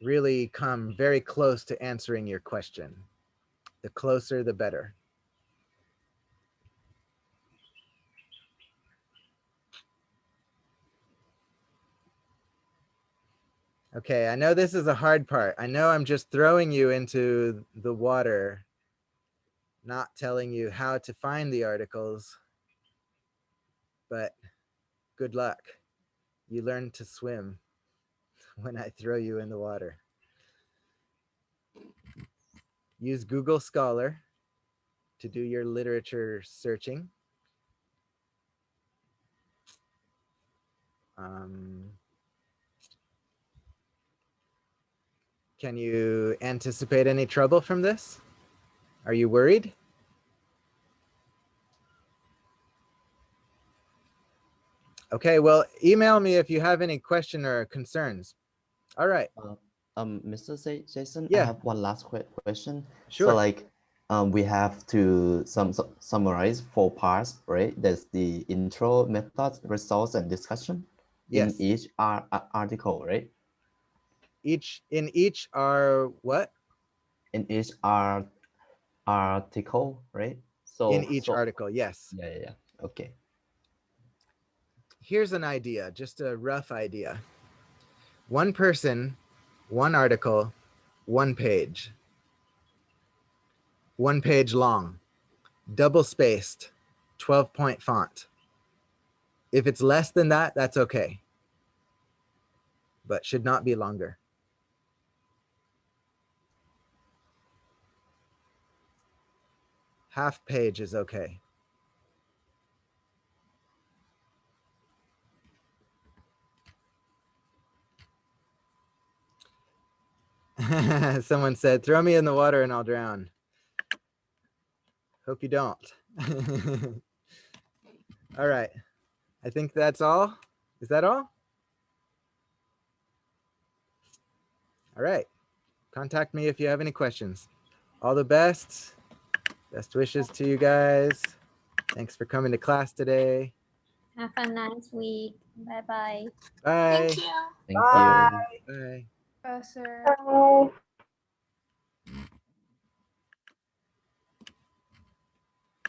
really come very close to answering your question. The closer, the better. Okay, I know this is a hard part. I know I'm just throwing you into the water, not telling you how to find the articles, but good luck. You learn to swim when I throw you in the water. Use Google Scholar to do your literature searching. Can you anticipate any trouble from this? Are you worried? Okay, well, email me if you have any question or concerns. All right. Mr. Jason, I Yeah. have one last question. Sure. So like, we have to summarize 4 parts, right? There's the intro, methods, results, and discussion Yes. in each article, right? In each are what? In each article, right? So In each article, yes. Yeah. Okay. Here's an idea, just a rough idea. One person, one article, 1 page. 1 page long, double spaced, 12-point font. If it's less than that, that's okay, but should not be longer. Half page is okay. Someone said, throw me in the water and I'll drown. Hope you don't. All right. I think that's all. Is that all? All right. Contact me if you have any questions. All the best. Best wishes to you guys. Thanks for coming to class today. Have a nice week. Bye bye. Bye. Thank you. Thank you. Bye. Professor. Bye.